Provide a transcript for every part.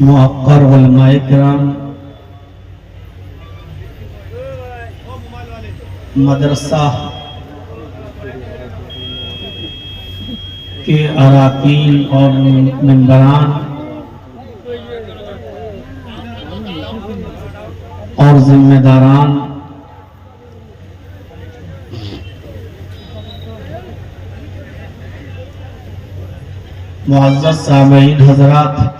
मुअक्कर उलमाए किराम, मदरसा के अराकीन और मेंबरान और जिम्मेदारान, मुअज़्ज़ज़ सामीईन हज़रात,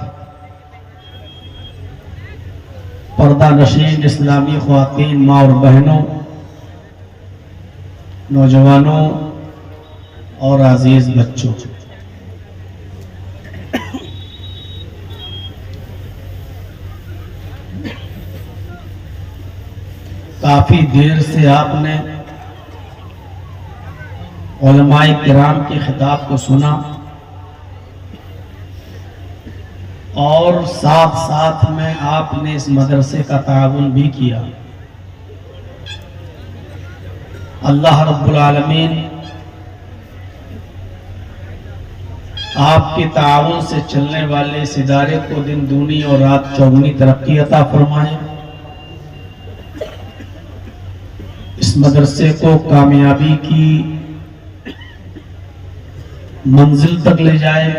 पर्दा नशीन इस्लामी ख्वातीन माँ और बहनों, नौजवानों और अजीज बच्चों, काफी देर से आपने उलमाए किराम के खिताब को सुना और साथ साथ में आपने इस मदरसे का ताउन भी किया। अल्लाह रब्बुल आलमीन आपके ताउन से चलने वाले इस इदारे को दिन दूनी और रात चौगुनी तरक्की अता फरमाए। इस मदरसे को कामयाबी की मंजिल तक ले जाए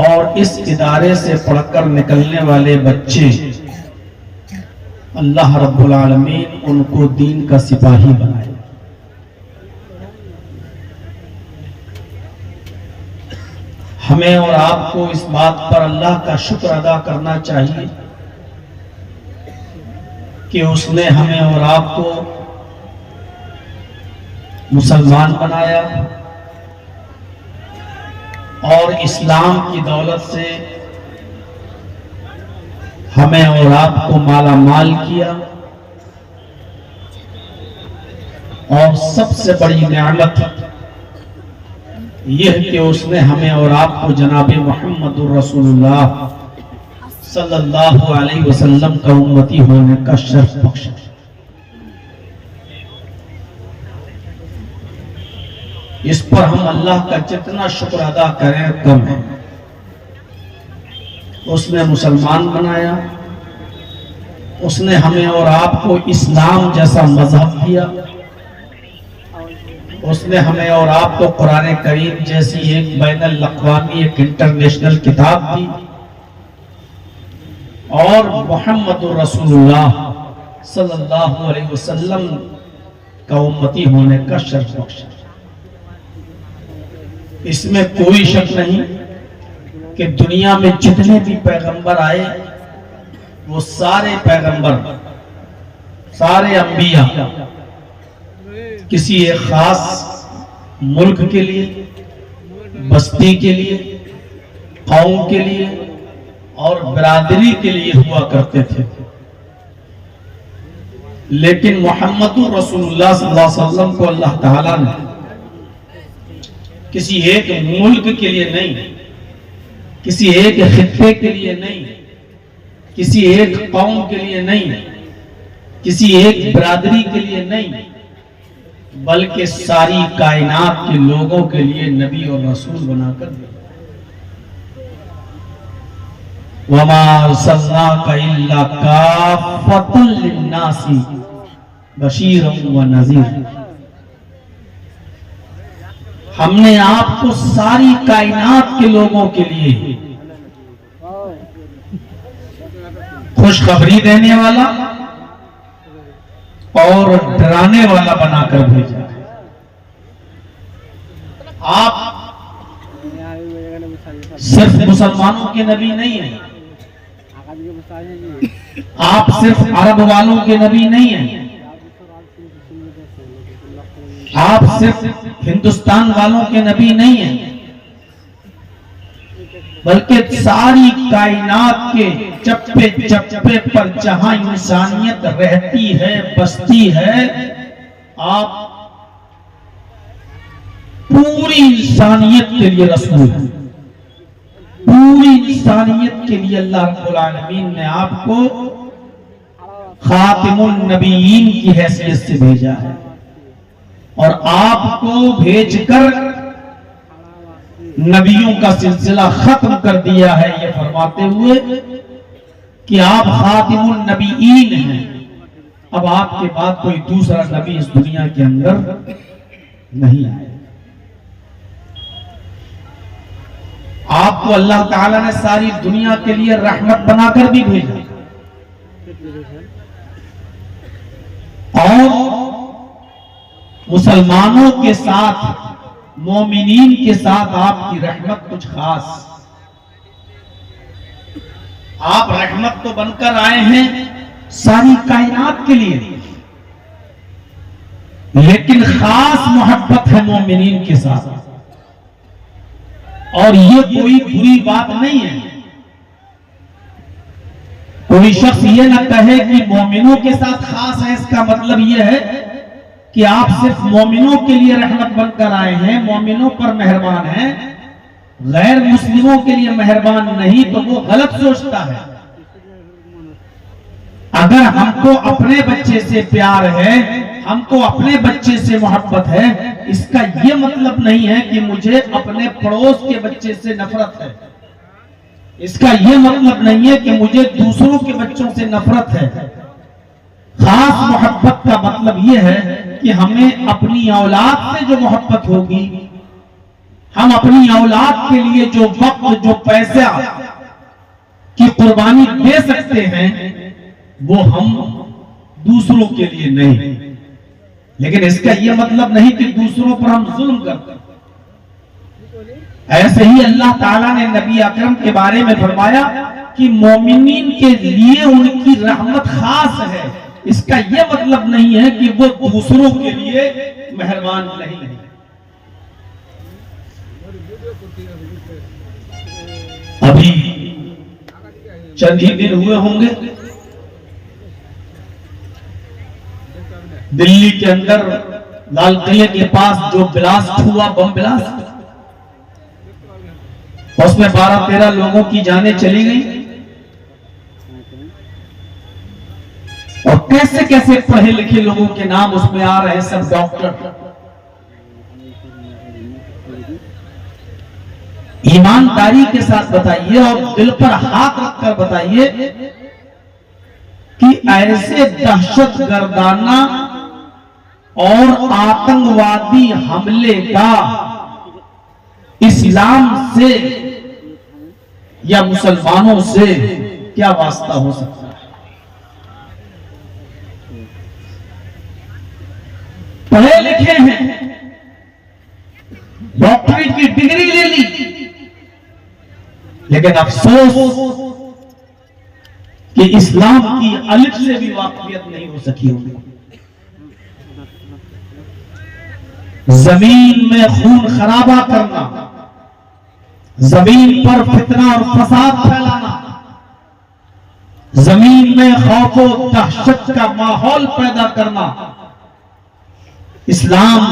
और इस इदारे से पढ़कर निकलने वाले बच्चे अल्लाह रब्बुल आलमीन उनको दीन का सिपाही बनाए। हमें और आपको इस बात पर अल्लाह का शुक्र अदा करना चाहिए कि उसने हमें और आपको मुसलमान बनाया और इस्लाम की दौलत से हमें और आपको माला माल किया। और सबसे बड़ी नेमत यह कि उसने हमें और आपको जनाब मुहम्मदुर रसूलुल्लाह सल्लल्लाहु अलैहि वसल्लम का उम्मती होने का शर्फ बख्शा। इस पर हम अल्लाह का जितना शुक्र अदा करें कम है। उसने मुसलमान बनाया, उसने हमें और आपको इस्लाम जैसा मजहब दिया, उसने हमें और आपको कुरान करीम जैसी एक बैनुल अक़वामी एक इंटरनेशनल किताब दी और मुहम्मदुर रसूलुल्लाह सल्लल्लाहु अलैहि वसल्लम का उम्मती होने का शर्फ बख्शा। इसमें कोई शक नहीं कि दुनिया में जितने भी पैगंबर आए वो सारे पैगंबर, सारे अंबिया किसी एक खास मुल्क के लिए, बस्ती के लिए, कौम के लिए और बिरादरी के लिए हुआ करते थे। लेकिन मुहम्मदुर रसूलुल्लाह सल्लल्लाहु अलैहि वसल्लम को अल्लाह ताला ने किसी एक मुल्क के लिए नहीं, किसी एक खित्ते के लिए नहीं, किसी एक कौम के लिए नहीं, किसी एक बिरादरी के लिए नहीं, बल्कि सारी कायनात के लोगों के लिए नबी और रसूल बनाकर दिया। वमा अर्सलनाका इल्ला काफ़्फ़तन लिन्नासी बशीरन व नज़ीर। हमने आपको सारी कायनात के लोगों के लिए खुशखबरी देने वाला और डराने वाला बनाकर भेजा है। आप सिर्फ मुसलमानों के नबी नहीं हैं, आप सिर्फ अरब वालों के नबी नहीं हैं, आप सिर्फ हिंदुस्तान वालों के नबी नहीं हैं, बल्कि सारी कायनात के चप्पे चप्पे पर जहां इंसानियत रहती है, बसती है, आप पूरी इंसानियत के लिए रसूल हैं। पूरी इंसानियत के लिए अल्लाह रब्बुल आलमीन ने आपको खातिमुन नबीयीन की हैसियत से भेजा है और आपको भेजकर नबियों का सिलसिला खत्म कर दिया है, ये फरमाते हुए कि आप खातिमुन नबीईन हैं। अब आपके बाद कोई दूसरा नबी इस दुनिया के अंदर नहीं आए। आपको अल्लाह ताला ने सारी दुनिया के लिए रहमत बनाकर भी भेजा, और मुसलमानों के साथ, मोमिनीन के साथ आपकी रहमत कुछ खास। आप रहमत तो बनकर आए हैं सारी कायनात के लिए, लेकिन खास मोहब्बत है मोमिनीन के साथ। और ये कोई बुरी बात नहीं है। कोई शख्स ये ना कहे कि मोमिनों के साथ खास है, इसका मतलब ये है कि आप सिर्फ मोमिनों के लिए रहमत बनकर आए हैं, मोमिनों पर मेहरबान हैं, गैर मुस्लिमों के लिए मेहरबान नहीं, तो वो गलत सोचता है। अगर हमको अपने बच्चे से प्यार है, हमको अपने बच्चे से मोहब्बत है, इसका यह मतलब नहीं है कि मुझे अपने पड़ोस के बच्चे से नफरत है। इसका यह मतलब नहीं है कि मुझे दूसरों के बच्चों से नफरत है। खास मोहब्बत का मतलब यह है कि हमें अपनी औलाद से जो मोहब्बत होगी, हम अपनी औलाद के लिए जो वक्त, जो पैसा की कुर्बानी दे सकते हैं, वो हम दूसरों के लिए नहीं। लेकिन इसका यह मतलब नहीं कि दूसरों पर हम जुल्म करते। ऐसे ही अल्लाह ताला ने नबी अकरम के बारे में फरमाया कि मोमिनीन के लिए उनकी रहमत खास है। इसका यह मतलब नहीं है कि वो दूसरों के लिए मेहरबान नहीं है। अभी चंद ही दिन हुए होंगे, दिल्ली के अंदर लाल किले के पास जो ब्लास्ट हुआ, बम ब्लास्ट, उसमें 12-13 लोगों की जानें चली गई। और कैसे कैसे पढ़े लिखे लोगों के नाम उसमें आ रहे हैं, सब डॉक्टर। ईमानदारी के साथ बताइए और दिल पर हाथ रखकर बताइए कि ऐसे दहशतगर्दाना और आतंकवादी हमले का इस्लाम से या मुसलमानों से क्या वास्ता हो सकता है? पढ़े लिखे हैं, डॉक्टरेट की डिग्री ले ली, लेकिन अफसोस कि इस्लाम की अलिफ से भी वाकफियत नहीं हो सकी होगी। जमीन में खून खराबा करना, जमीन पर फितना और फसाद फैलाना, जमीन में खौफ और दहशत का माहौल पैदा करना, इस्लाम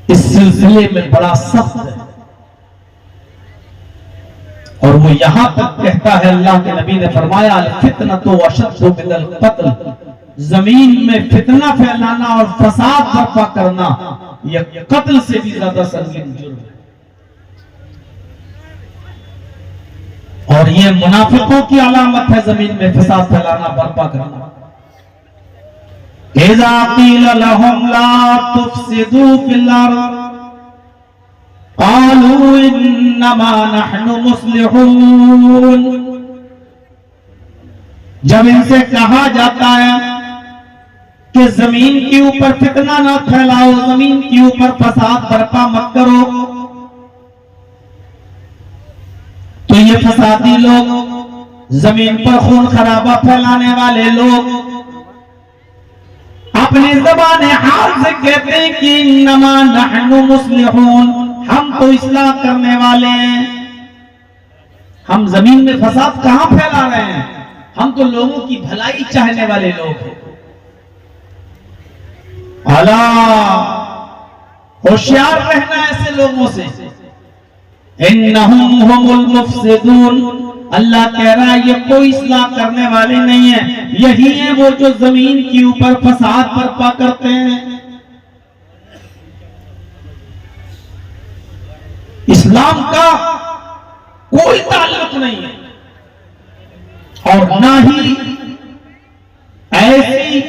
इस सिलसिले में बड़ा सख्त है। और वो यहां तक कहता है, अल्लाह के नबी ने फरमाया, अल फितनतु अशद्दु मिनल क़त्ल, जमीन में फितना फैलाना और फसाद बर्पा करना यह कत्ल से भी ज्यादा संगीन जुर्म है। और ये मुनाफिकों की अलामत है, जमीन में फसाद फैलाना, बर्पा करना। इज़ा क़ील लहुम ला तुफ़सिदू फ़िल अर्ज़ क़ालू इन्नमा नहनु मुस्लिहून। जब इनसे कहा जाता है कि जमीन के ऊपर फितना ना फैलाओ, जमीन के ऊपर फसाद बर्पा मत करो, तो ये फसादी लोग, जमीन पर खून खराबा फैलाने वाले लोग अपनी ज़बान हाल से कहते हैं कि इन्नमा नहनु मुस्लिहून, हम तो इस्लाह करने वाले हैं। हम जमीन में फसाद कहां फैला रहे हैं? हम तो लोगों की भलाई चाहने वाले लोग हैं। अला, होशियार रहना ऐसे लोगों से। इन्नहुम हुमुल मुफसिदून, अल्लाह कह रहा है ये कोई इस्लाह करने वाले नहीं है, यही है वो जो जमीन के ऊपर फसाद बर्पा करते हैं। इस्लाम का कोई ताल्लुक नहीं है, और ना ही ऐसी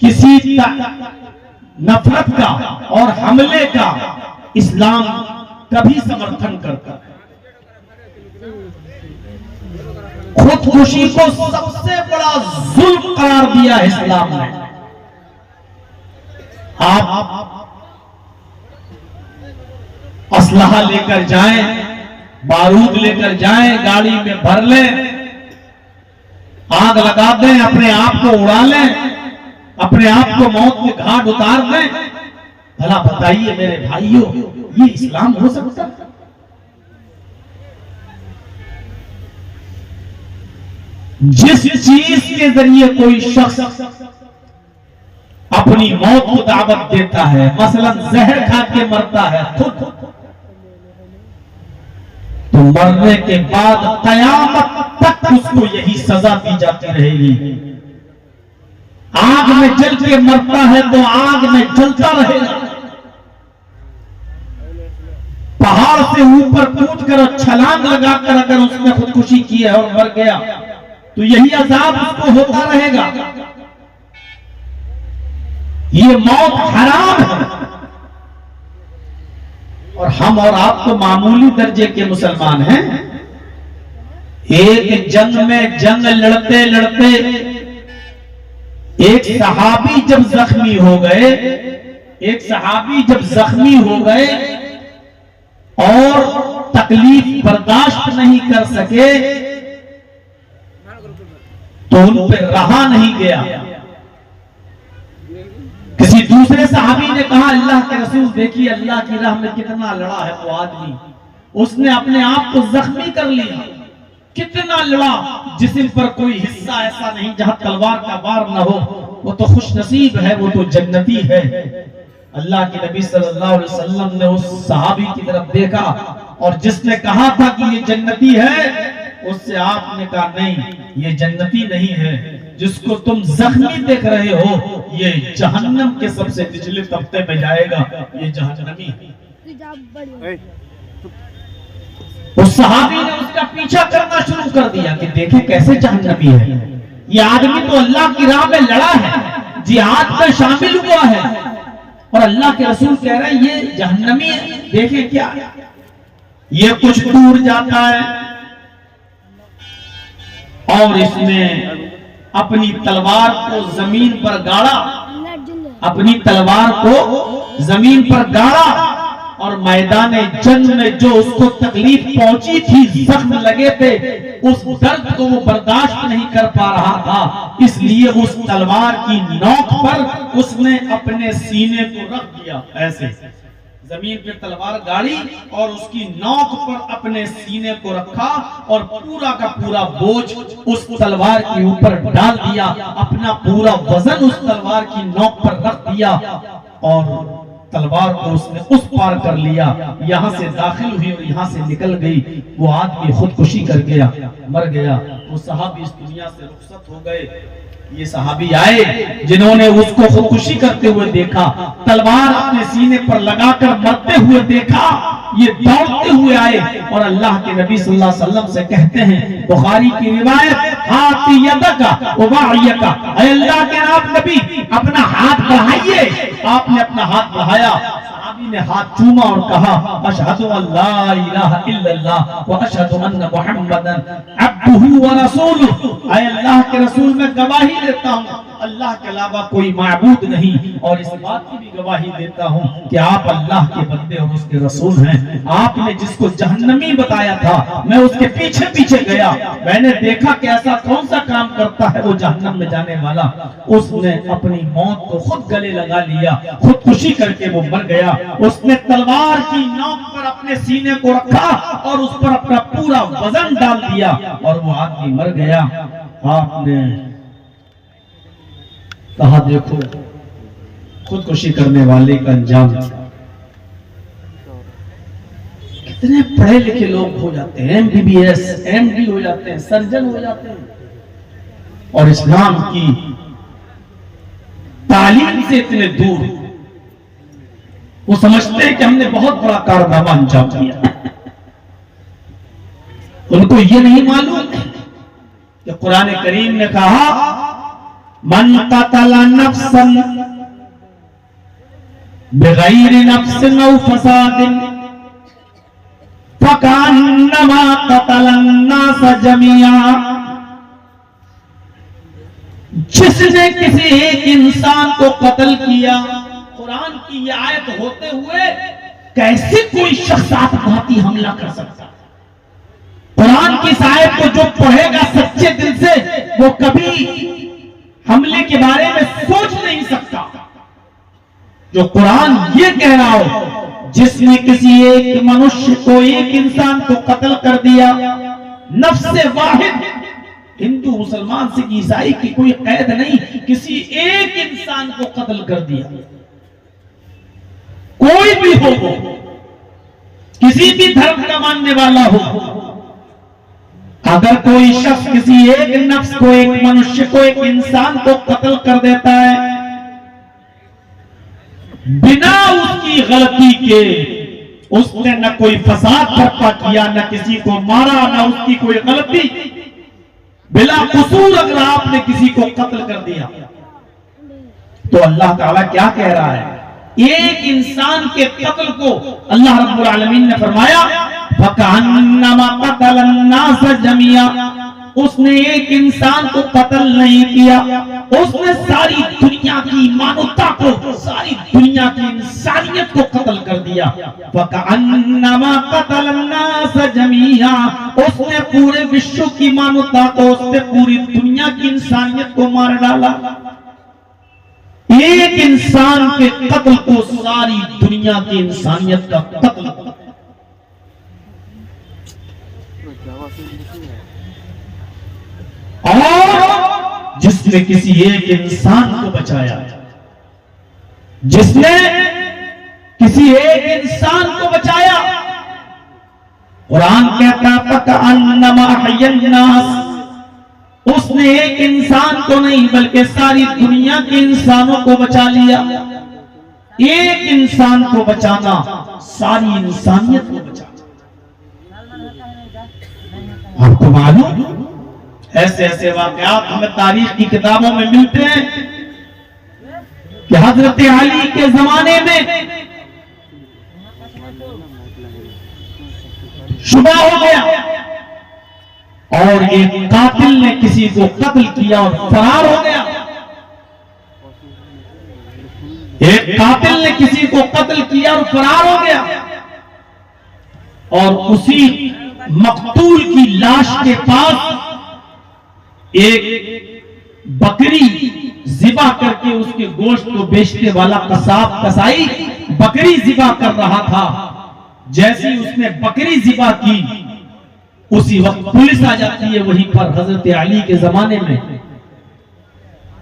किसी नफरत का और हमले का इस्लाम कभी समर्थन करता है। खुदकुशी को सबसे बड़ा जुल्म करार दिया है इस्लाम ने। आप असलहा लेकर जाएं, बारूद लेकर जाएं, गाड़ी में भर लें, आग लगा दें, अपने आप को उड़ा लें, अपने आप को मौत के घाट उतार दें। भला बताइए मेरे भाइयों, ये इस्लाम हो सकता है? जिस चीज के जरिए कोई शख्स अपनी मौत को दावत देता है, मसलन जहर खा के मरता है खुद, तो मरने के बाद कयामत तक उसको यही सजा दी जाती रहेगी। आग में जल के मरता है तो आग में जलता रहेगा। पहाड़ से ऊपर कूद कर छलांग लगाकर अगर उसने खुदकुशी की है और मर गया तो यही अजाब उसको होता रहेगा। ये मौत हराम है, और हम और आप तो मामूली दर्जे के मुसलमान हैं। एक जंग में जंग लड़ते लड़ते एक सहाबी जब जख्मी हो गए, और तकलीफ बर्दाश्त नहीं कर सके तो उन पे रहा नहीं गया। किसी दूसरे सहाबी ने कहा, अल्लाह के रसूल देखिए अल्लाह की राह में कितना लड़ा है वो आदमी, उसने अपने आप को जख्मी कर लिया। कितना लड़ा, जिस्म पर कोई हिस्सा ऐसा नहीं जहां तलवार का वार न हो, वो तो खुश नसीब है, वो तो जन्नती है। अल्लाह के नबी सल्लल्लाहु अलैहि वसल्लम ने उस सहाबी की तरफ देखा, और जिसने कहा था कि ये जन्नती है, उससे आपने कहा नहीं, ये जन्नती नहीं है, जिसको तुम जख्मी देख रहे हो ये जहन्नम के सबसे निचले तबके में जाएगा, ये जहन्नमी है। उस सहाबी ने उसका पीछा करना शुरू कर दिया कि देखे कैसे जहन्नमी है। ये आदमी तो अल्लाह की राह में लड़ा है, जिहाद में शामिल हुआ है, और अल्लाह के रसूल कह रहे हैं ये जहन्नमी है। देखे क्या, ये कुछ दूर जाता है और इसने अपनी तलवार को जमीन पर गाड़ा, और मैदान जंग में जो उसको तकलीफ पहुंची थी, जख्म लगे थे, उस दर्द को वो बर्दाश्त नहीं कर पा रहा था, इसलिए उस तलवार की नोक पर उसने अपने सीने को रख दिया। ऐसे जमीन पे तलवार गाड़ी और उसकी नोक पर अपने सीने को रखा, और पूरा का पूरा बोझ उस तलवार के ऊपर डाल दिया, अपना पूरा वजन उस तलवार की नोक पर रख दिया, और तलवार को उसने उस पार कर लिया, यहाँ से दाखिल हुई और यहाँ से निकल गई। वो आदमी खुदकुशी कर गया, मर गया। वो सहाबी इस दुनिया से रुखसत हो गए। ये सहाबी आए जिन्होंने उसको खुदकुशी करते हुए देखा, तलवार अपने सीने पर लगाकर मरते हुए देखा। ये दौड़ते हुए आए और अल्लाह के नबी सल्लल्लाहु अलैहि वसल्लम से कहते हैं, बुखारी की रिवायत, हाथी यदका उबायका, अल्लाह के नबी अपना हाथ बढ़ाइए। आपने अपना हाथ बढ़ाया, सहाबी ने हाथ चूमा और कहा, अशहदु अल्ला इलाहा इल्लल्लाह व अशहदु अन्ना मुहम्मदन अब्दुहु व रसूलुहु। अल्लाह के रसूल में गवाही देता हूँ अल्लाह के अलावा कोई माबूद नहीं, और इस बात की भी गवाही देता हूँ कि आप अल्लाह के बंदे और उसके रसूल हैं। आपने जिसको जहन्नमी बताया था, मैं उसके पीछे पीछे गया, मैंने देखा कि ऐसा कौन सा काम करता है वो जहन्नम में जाने वाला। उसने अपनी मौत को खुद गले लगा लिया, खुदकुशी करके वो मर गया। उसने तलवार की नोक पर अपने सीने को रखा और उस पर अपना पूरा वजन डाल दिया, और वो आदमी मर गया। आपने कहा देखो खुदकुशी करने वाले का अंजाम। कितने पढ़े लिखे लोग हो जाते हैं, MBBS, MD हो जाते हैं, सर्जन हो जाते हैं, और इस्लाम की तालीम से इतने दूर। वो समझते हैं कि हमने बहुत बड़ा कारनामा अंजाम दिया। उनको ये नहीं मालूम कि कुरान करीम ने कहा मन कतला नफ्सन बिगैर नफ्सिन औ फसादिन फकान्नमा कतलन नास जमिया। जिसने किसी एक इंसान को कत्ल किया, कुरान की ये आयत होते हुए कैसे कोई शख्स आत्मघाती हमला कर सकता? कुरान की इस आयत को जो पढ़ेगा सच्चे दिल से वो कभी हमले के बारे में सोच नहीं सकता। जो कुरान ये कह रहा हो, जिसने किसी एक मनुष्य को, एक इंसान को कत्ल कर दिया, नफ्से वाहिद, हिंदू मुसलमान सिख ईसाई की कोई कैद नहीं, किसी एक इंसान को कत्ल कर दिया, कोई भी हो, किसी भी धर्म का मानने वाला हो, अगर कोई शख्स किसी एक नफ्स को, एक मनुष्य को, एक इंसान को कत्ल कर देता है बिना उसकी गलती के, उसने न कोई फसाद बर्पा किया, न किसी को मारा, न उसकी कोई गलती, बिला कसूर अगर आपने किसी को कत्ल कर दिया, तो अल्लाह ताला क्या कह रहा है? एक इंसान के कत्ल को अल्लाह रब्बुल आलमीन ने फरमाया फकअन्नमा कतलन नास जमिया। उसने एक इंसान को कत्ल नहीं किया, उसने सारी दुनिया की मानवता को, सारी दुनिया की इंसानियत को कत्ल कर दिया। फकअन्नमा कतलन नास जमिया। उसने पूरे विश्व की मानवता को, उसने पूरी दुनिया की इंसानियत को मार डाला। एक इंसान के कत्ल को सारी दुनिया की इंसानियत का कत्ल। और जिसने किसी एक इंसान को बचाया, जिसने किसी एक इंसान को बचाया, कुरान कहता फकअन्नमा अहयन्नास, उसने एक इंसान को नहीं बल्कि सारी दुनिया के इंसानों को बचा लिया। एक इंसान को बचाना सारी इंसानियत को बचाना। आपको मालूम, ऐसे ऐसे वाकयात हमें तारीख की किताबों में मिलते हैं कि हजरत अली के जमाने में शुबा हो गया और एक कातिल ने किसी को कत्ल किया और फरार हो गया। एक कातिल ने किसी को कत्ल किया और फरार हो गया, और उसी मकतूल की लाश के पास एक बकरी ज़िबा करके उसके गोश्त को बेचने वाला कसाब, कसाई बकरी ज़िबा कर रहा था। जैसी उसने बकरी ज़िबा की, उसी वक्त पुलिस आ जाती है वहीं पर हजरत अली के जमाने में,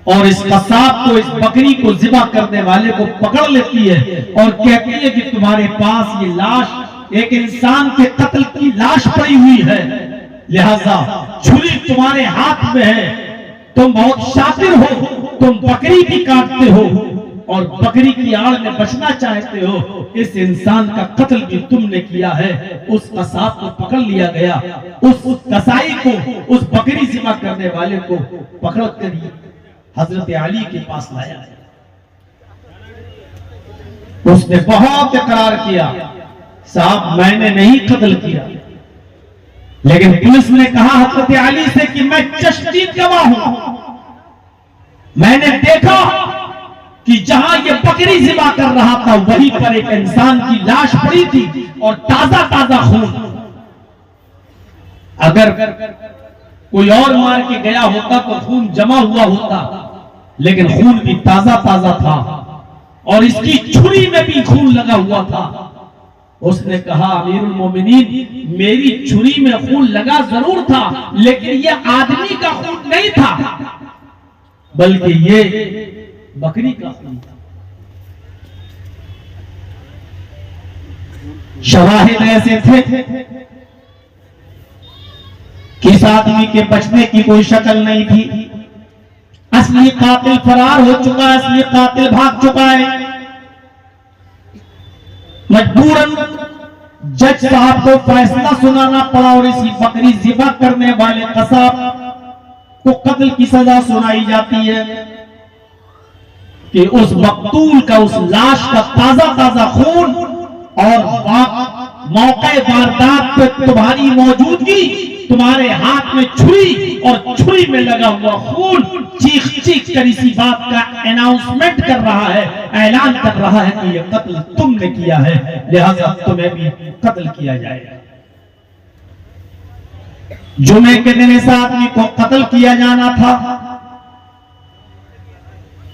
और इस कसाब को, इस बकरी को ज़िबा करने वाले को पकड़ लेती है और कहती है कि तुम्हारे पास ये लाश, एक इंसान के कत्ल की लाश पड़ी हुई है, लिहाजा छुरी तुम्हारे हाथ में है, तुम बहुत शातिर हो, तुम बकरी भी काटते हो और बकरी की आड़ में बचना चाहते हो, इस इंसान का कत्ल भी तुमने किया है। उस कसाब को पकड़ लिया गया, उस कसाई को, उस बकरी ज़िबा करने वाले को पकड़ कर हजरत अली के पास लाया। उसने बहुत इकरार किया, साहब मैंने नहीं कत्ल किया, लेकिन पुलिस ने कहा हजरत अली से कि मैं चश्मदीद गवाह हूं, मैंने देखा कि जहां ये बकरी ज़िबा कर रहा था वहीं पर एक इंसान की लाश पड़ी थी और ताजा ताजा खून। अगर कोई और मार के गया होता तो खून जमा हुआ होता, लेकिन खून भी ताजा ताजा था और इसकी छुरी में भी खून लगा हुआ था। उसने कहा अमीरुल मोमिनीन, मेरी छुरी में खून लगा जरूर था, लेकिन यह आदमी का खून नहीं था, बल्कि ये बकरी का खून था। शवाहिद ऐसे थे कि इस आदमी के बचने की कोई शक्ल नहीं थी। असली कातिल फरार हो चुका है, असली कातिल भाग चुका है। मजबूरन जज साहब को फैसला सुनाना पड़ा और इसी बकरी ज़िबा करने वाले कसाब को कत्ल की सजा सुनाई जाती है कि उस मकतूल का, उस लाश का ताजा ताजा खून और मौके वारदात पे तुम्हारी मौजूदगी, तुम्हारे हाथ में छुरी और छुरी में लगा हुआ खून चीख चीख कर इसी बात का अनाउंसमेंट कर रहा है, ऐलान कर रहा है कि यह कत्ल तुमने किया है, लिहाजा तुम्हें भी कत्ल किया जाएगा। जुमे के दिन इस आदमी को कत्ल किया जाना था।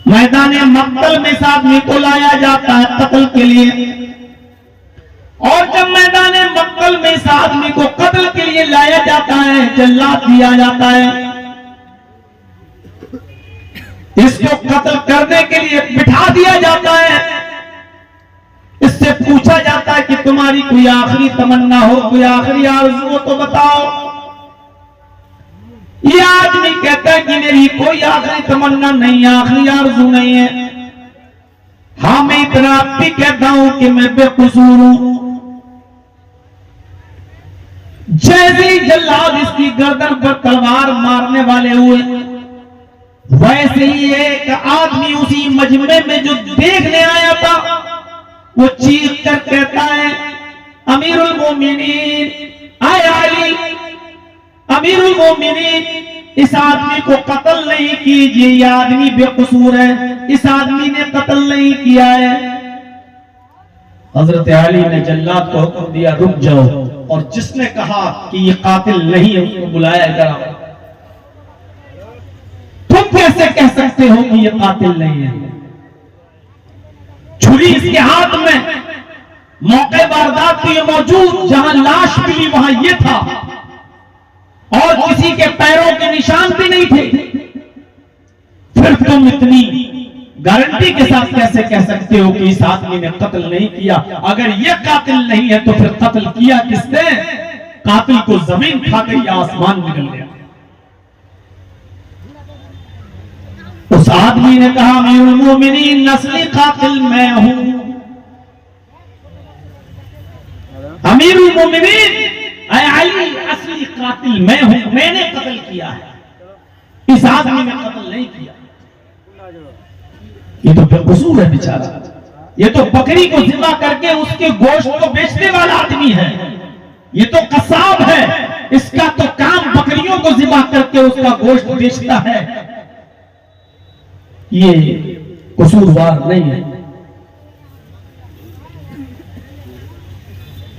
मैदान मक्तल में इस आदमी को लाया जाता है कत्ल के लिए, और जब मैदान मक्तल में इस आदमी को कत्ल के लिए लाया जाता है, जल्लाद दिया जाता है, इसको कत्ल करने के लिए बिठा दिया जाता है। इससे पूछा जाता है कि तुम्हारी कोई आखिरी तमन्ना हो, कोई आखिरी आरज़ू हो तो बताओ। ये आदमी कहता है कि मेरी कोई आखिरी तमन्ना नहीं, आखिरी आरज़ू नहीं है। हाँ, मैं इतना भी कहता हूं कि मैं बेकसूर हूं। जैसे ही जल्लाद इसकी गर्दन पर तलवार मारने वाले हुए, वैसे ही एक आदमी उसी मजमे में जो देखने आया था, वो चीख कर कहता है, अमीरुल मोमिनीन, आए अली, अमीरुल मोमिनीन, इस आदमी को कत्ल नहीं कीजिए, ये आदमी बेकसूर है, इस आदमी ने कत्ल नहीं किया है। हजरत अली ने जल्लाद को हुक्म दिया, रुक जाओ, और जिसने कहा कि ये कातिल नहीं है उसको बुलाया इधर। तुम कैसे कह सकते हो कि ये कातिल नहीं है? छुरी इसके हाथ में, मौके वारदात पे मौजूद, जहां लाश मिली वहां ये था, और किसी के पैरों के निशान भी नहीं थे। फिर तुम इतनी गारंटी के साथ कैसे कह सकते हो कि इस आदमी ने कत्ल नहीं किया? अगर ये कातिल नहीं है तो फिर कत्ल किया किसने? कातिल को जमीन खा गई या आसमान निकल गया? उस आदमी ने कहा, अमीरुल मोमिनीन, नस्ली कातिल मैं हूं। अमीरुल मोमिनीन, अली, असली कातिल मैं हूं, मैंने कत्ल किया है, इस आदमी ने कत्ल नहीं किया। ये तो बेकसूर है बेचारा, ये तो बकरी को ज़िबा करके उसके गोश्त को बेचने वाला आदमी है, ये तो कसाब है, इसका तो काम बकरियों को ज़िबा करके उसका गोश्त बेचता है। ये कसूरवार नहीं है।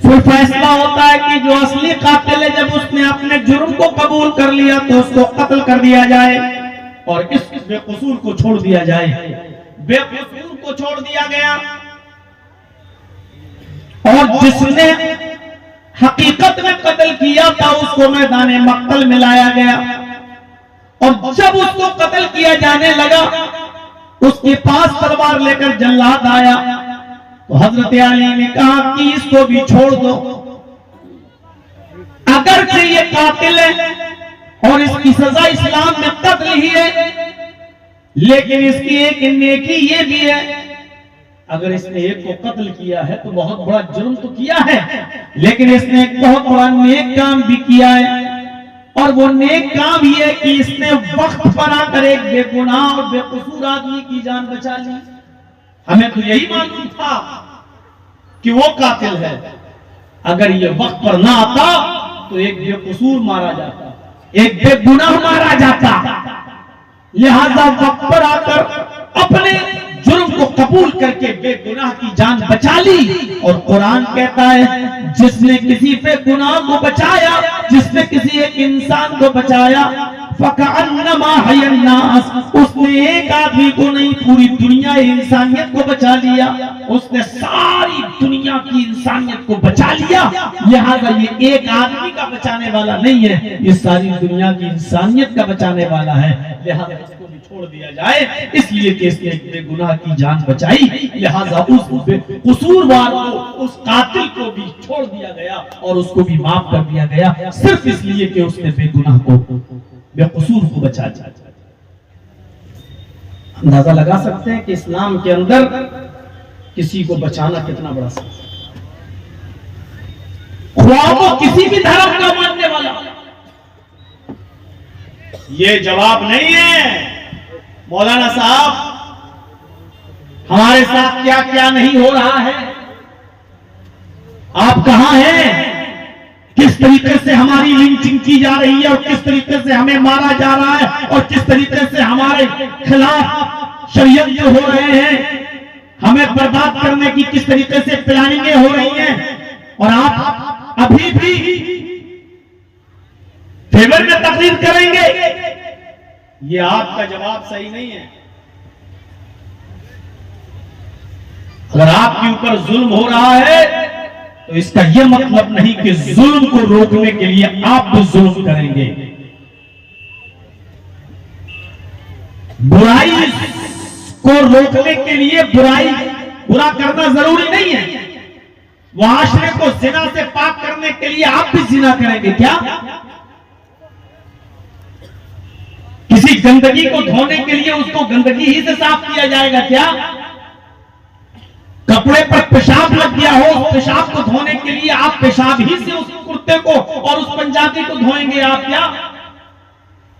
फिर फैसला होता है कि जो असली कातिल है, जब उसने अपने जुर्म को कबूल कर लिया तो उसको कत्ल कर दिया जाए और इस बेकसूर को छोड़ दिया जाए। बेकसूर को छोड़ दिया गया और जिसने हकीकत में कत्ल किया था उसको मैदान मक्तल में लाया गया, और जब उसको कत्ल किया जाने लगा, उसके पास तलवार लेकर जल्लाद आया तो हजरत अली ने कहा कि इसको भी छोड़ दो, अगर से ये कातिल है और इसकी सजा इस्लाम में कत्ल ही है, लेकिन इसकी एक नेकी ये भी है, अगर इसने एक को कत्ल किया है तो बहुत बड़ा जुर्म तो किया है, लेकिन इसने एक बहुत बड़ा नेक काम भी किया है, और वो नेक काम ये है कि इसने वक्त पर आकर एक बेगुनाह और बेकसूर आदमी की जान बचा ली। हमें तो यही मालूम था कि वो कातिल है, अगर ये वक्त पर ना आता तो एक बेकसूर मारा जाता, एक बेगुनाह मारा जाता। लिहाजा वक्त पर आकर अपने जुर्म को कबूल करके बेगुनाह की जान बचा ली। और कुरान कहता है, जिसने किसी पे गुनाह को बचाया, जिसने किसी एक इंसान को बचाया, फकअन्नमा हयन्नास, उसने एक आदमी को नहीं पूरी दुनिया इंसानियत को बचा लिया, उसने सारी दुनिया की इंसानियत को बचा लिया। लिहाजा ये एक आदमी का बचाने वाला नहीं है, ये सारी दुनिया की इंसानियत का बचाने वाला है। लिहाजा इसको भी छोड़ दिया जाए, इसलिए कि इसने बेगुनाह की जान बचाई। लिहाजा उस कसूरवार को, उस कातिल को भी छोड़ दिया गया और उसको भी माफ कर दिया गया, सिर्फ इसलिए कि उसने बेगुनाह को, बेकसूर को बचा दिया। अंदाजा लगा सकते हैं कि इस्लाम के अंदर किसी को बचाना कितना बड़ा सवाल है। ख्वाब किसी भी धर्म का मानने वाला। ये जवाब नहीं है मौलाना साहब, हमारे साथ क्या क्या नहीं हो रहा है, आप कहां हैं, किस तरीके से हमारी लिंचिंग की जा रही है और किस तरीके से हमें मारा जा रहा है और किस तरीके से हमारे खिलाफ षड्यंत्र हो रहे हैं, हमें बर्बाद करने की किस तरीके से प्लानिंगें हो रही हैं, और आप अभी भी फेवर में तकरीर करेंगे। ये आपका जवाब सही नहीं है। अगर आपके ऊपर जुल्म हो रहा है तो इसका यह मतलब नहीं कि जुल्म को रोकने के लिए आप भी जुल्म करेंगे। बुराई को रोकने के लिए बुरा करना जरूरी नहीं है। मुआशरे को जिना से पाक करने के लिए आप भी जिना करेंगे क्या? किसी गंदगी को धोने के लिए उसको गंदगी ही से साफ किया जाएगा क्या? कपड़े पर पेशाब लग गया हो, पेशाब को धोने के लिए आप पेशाब ही से उस कुर्ते को और उस पंजाबी को धोएंगे आप क्या?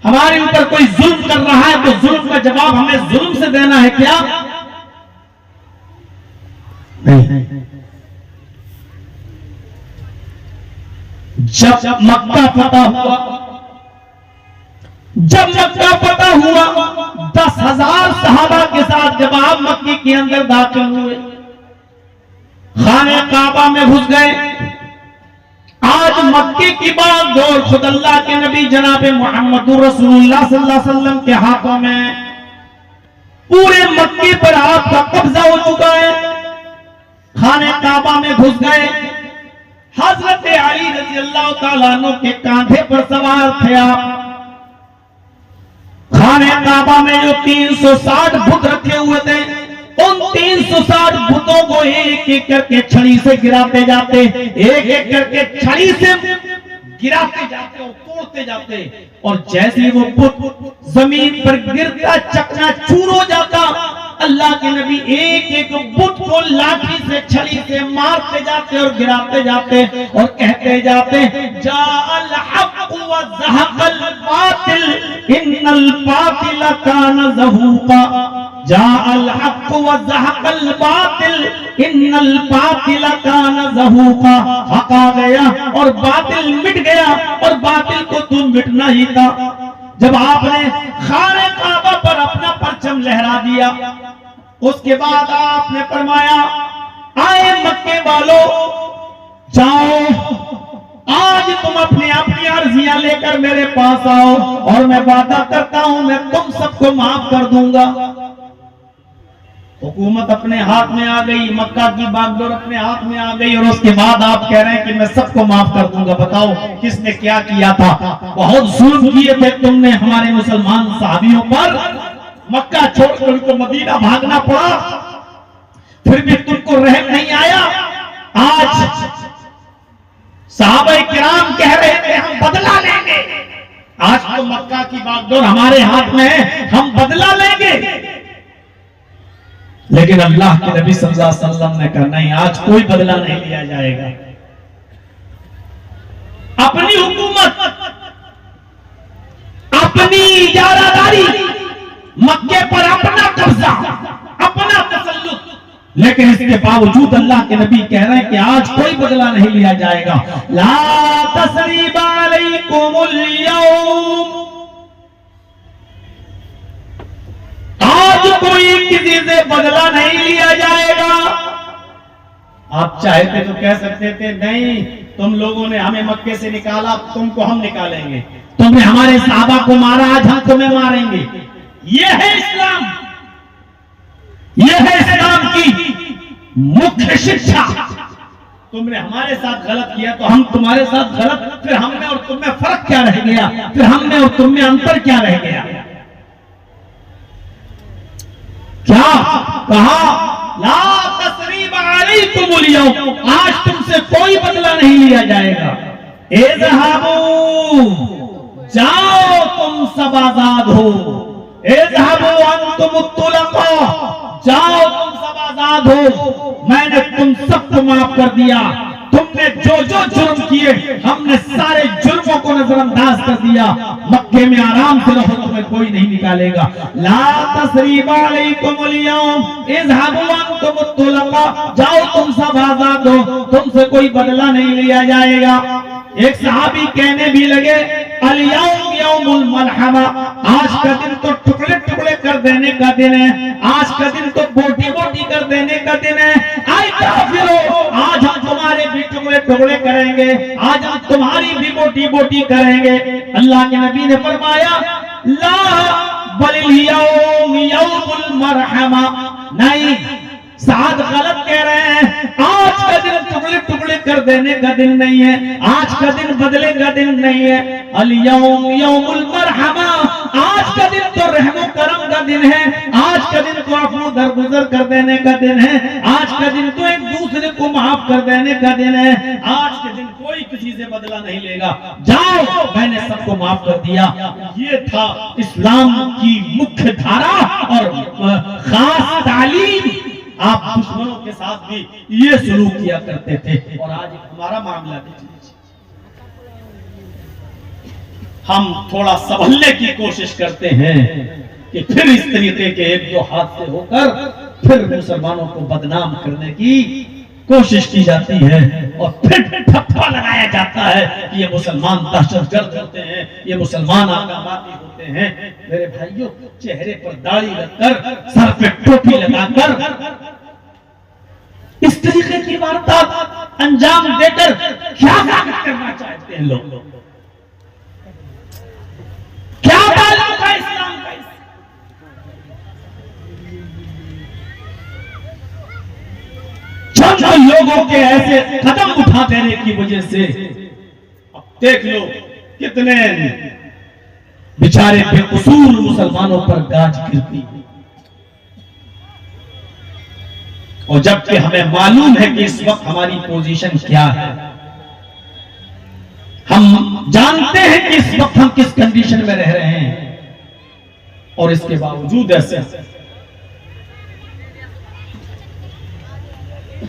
हमारे ऊपर कोई जुल्म कर रहा है तो जुल्म का जवाब हमें जुल्म से देना है क्या? नहीं। जब मक्का फतह हुआ 10,000 सहाबा के साथ जब आप मक्के के अंदर दाखिल हुए, खाने काबा में घुस गए। आज मक्के की बात दौर खुद अल्लाह के नबी जनाब मोहम्मद रसूलुल्लाह सल्लल्लाहु अलैहि वसल्लम के हाथों में पूरे मक्के पर आपका कब्जा हो चुका है। खाने काबा में घुस गए। हजरत अली रजी अल्लाह तआला अन्हु के कांधे पर सवार थे आप। खाने काबा में जो 360 बुत रखे हुए थे, उन 360 बुतों को एक एक करके छड़ी से गिराते जाते, एक एक करके छड़ी से गिराते जाते और तोड़ते जाते, और जैसे वो बुत जमीन पर गिरता चकनाचूर हो जाता, अल्लाह के नबी एक एक बुत को लाठी से छड़ी से मारते जाते और गिराते जाते और कहते जाते, जाअल हक़ व ज़हक़ल बातिल इन्नल बातिल कान ज़हूक़ा, जाअल हक़ व ज़हक़ल बातिल इन्नल बातिल कान ज़हूक़ा। हक़ आ गया और बातिल मिट गया और बातिल को तो मिटना ही था। जब आपने खाने काबा पर अपना परचम लहरा दिया, उसके बाद आपने फरमाया, आए मक्के वालों, जाओ आज तुम अपनी अपनी अर्जियां लेकर मेरे पास आओ और मैं वादा करता हूं मैं तुम सबको माफ कर दूंगा। हुकूमत अपने हाथ में आ गई, मक्का की बागडोर अपने हाथ में आ गई, और उसके बाद आप कह रहे हैं कि मैं सबको माफ कर दूंगा। बताओ किसने क्या किया था? बहुत जुल्म किए थे तुमने हमारे मुसलमान साहबियों पर। मक्का छोड़कर उनको मदीना भागना पड़ा, फिर भी तुमको रहम नहीं आया। आज सहाबा-ए-किराम कह रहे थे हम बदला लेंगे, आज तो मक्का की बागडोर हमारे हाथ में है, हम बदला लेंगे। लेकिन अल्लाह के नबी सल्लल्लाहु अलैहि वसल्लम ने कहा नहीं, आज कोई बदला नहीं लिया जाएगा। अपनी हुकूमत, अपनी इजारादारी, मक्के पर अपना कब्जा, अपना तसल्लुत, लेकिन इसके बावजूद अल्लाह के नबी कह रहे हैं कि आज कोई बदला नहीं लिया जाएगा। ला तसरीबा अलैकुमुल यौम, आज कोई किसी से बदला नहीं लिया जाएगा। आप चाहते तो कह सकते थे नहीं, तुम लोगों ने हमें मक्के से निकाला, तुमको हम निकालेंगे, तुमने हमारे सहाबा को मारा, आज हम तुम्हें मारेंगे। यह है इस्लाम, यह है इस्लाम की मुख्य शिक्षा। तुमने हमारे साथ गलत किया तो हम तुम्हारे साथ गलत, फिर हम में और तुम में फर्क क्या रह गया? फिर हम में और तुम में अंतर क्या रह गया? क्या कहा? ला तसरीब अलैकुमुल यौम, आज तुमसे कोई बदला नहीं लिया जाएगा। इज़हाबू, जाओ तुम सब आजाद हो। इज़हाबू अंतुमुत तुलक़ा, जाओ तुम सब आजाद हो, मैंने तुम सबको माफ कर दिया। तुमने जो जो जुर्म किए हमने सारे जुर्मों को नजरअंदाज कर दिया। मक्के में आराम से रहो, तुम्हें कोई नहीं निकालेगा। ला तसरीबा अलैकुमुल यौम इज़हाबू अंतुम तुलका, जाओ तुम सब आजाद हो, तुमसे कोई बदला नहीं लिया जाएगा। एक सहाबी कहने भी लगे अल यौम यौमुल मलहमा, आज का दिन तो टुकड़े टुकड़े कर देने का दिन है, आज का दिन तो बोटी बोटी कर देने का दिन है। आए काफिरो, आज हम तुम्हारे भी टुकड़े टुकड़े करेंगे, आज हम तुम्हारी भी बोटी बोटी करेंगे। अल्लाह के नबी ने फरमाया ला बलिल यौम यौमुल मरहमा, नहीं साद गलत कह रहे हैं, आज का दिन टुकड़े टुकड़े कर देने का दिन नहीं है, आज का दिन बदले का दिन नहीं है। अल यौम यौमुल मरहमा, आज का दिन तो रहमो करम का दिन है, आज का दिन तो अपनों दरगुजर कर देने का दिन है, आज का दिन तो एक दूसरे को माफ कर देने का दिन है, आज के दिन कोई किसी से बदला नहीं लेगा, जाओ मैंने सबको माफ कर दिया। ये था इस्लाम की मुख्य धारा और खास तालीम। आप दुश्मनों के साथ भी ये सलूक किया करते थे। और आज हमारा मामला देखिए, हम थोड़ा संभलने की कोशिश करते हैं कि फिर इस तरीके के एक दो हादसे होकर फिर मुसलमानों को बदनाम करने की कोशिश की जाती है और फिर ठप्पा लगाया जाता है कि ये मुसलमान दहशतगर्द होते हैं, ये मुसलमान आतंकवादी होते हैं। मेरे भाइयों, चेहरे पर दाढ़ी रखकर, सर पे टोपी लगाकर इस तरीके की वारदात अंजाम देकर क्या साबित करना चाहते हैं लोग? क्या ताल्लुक है इस्लाम का? चंद लोगों के ऐसे कदम उठा देने की वजह से अब देख लो कितने बेचारे बेकसूर मुसलमानों पर गाज गिरती है। और जबकि हमें मालूम है कि इस वक्त हमारी पोजीशन क्या है, हम जानते हैं कि इस वक्त हम किस कंडीशन में रह रहे हैं, और इसके बावजूद ऐसे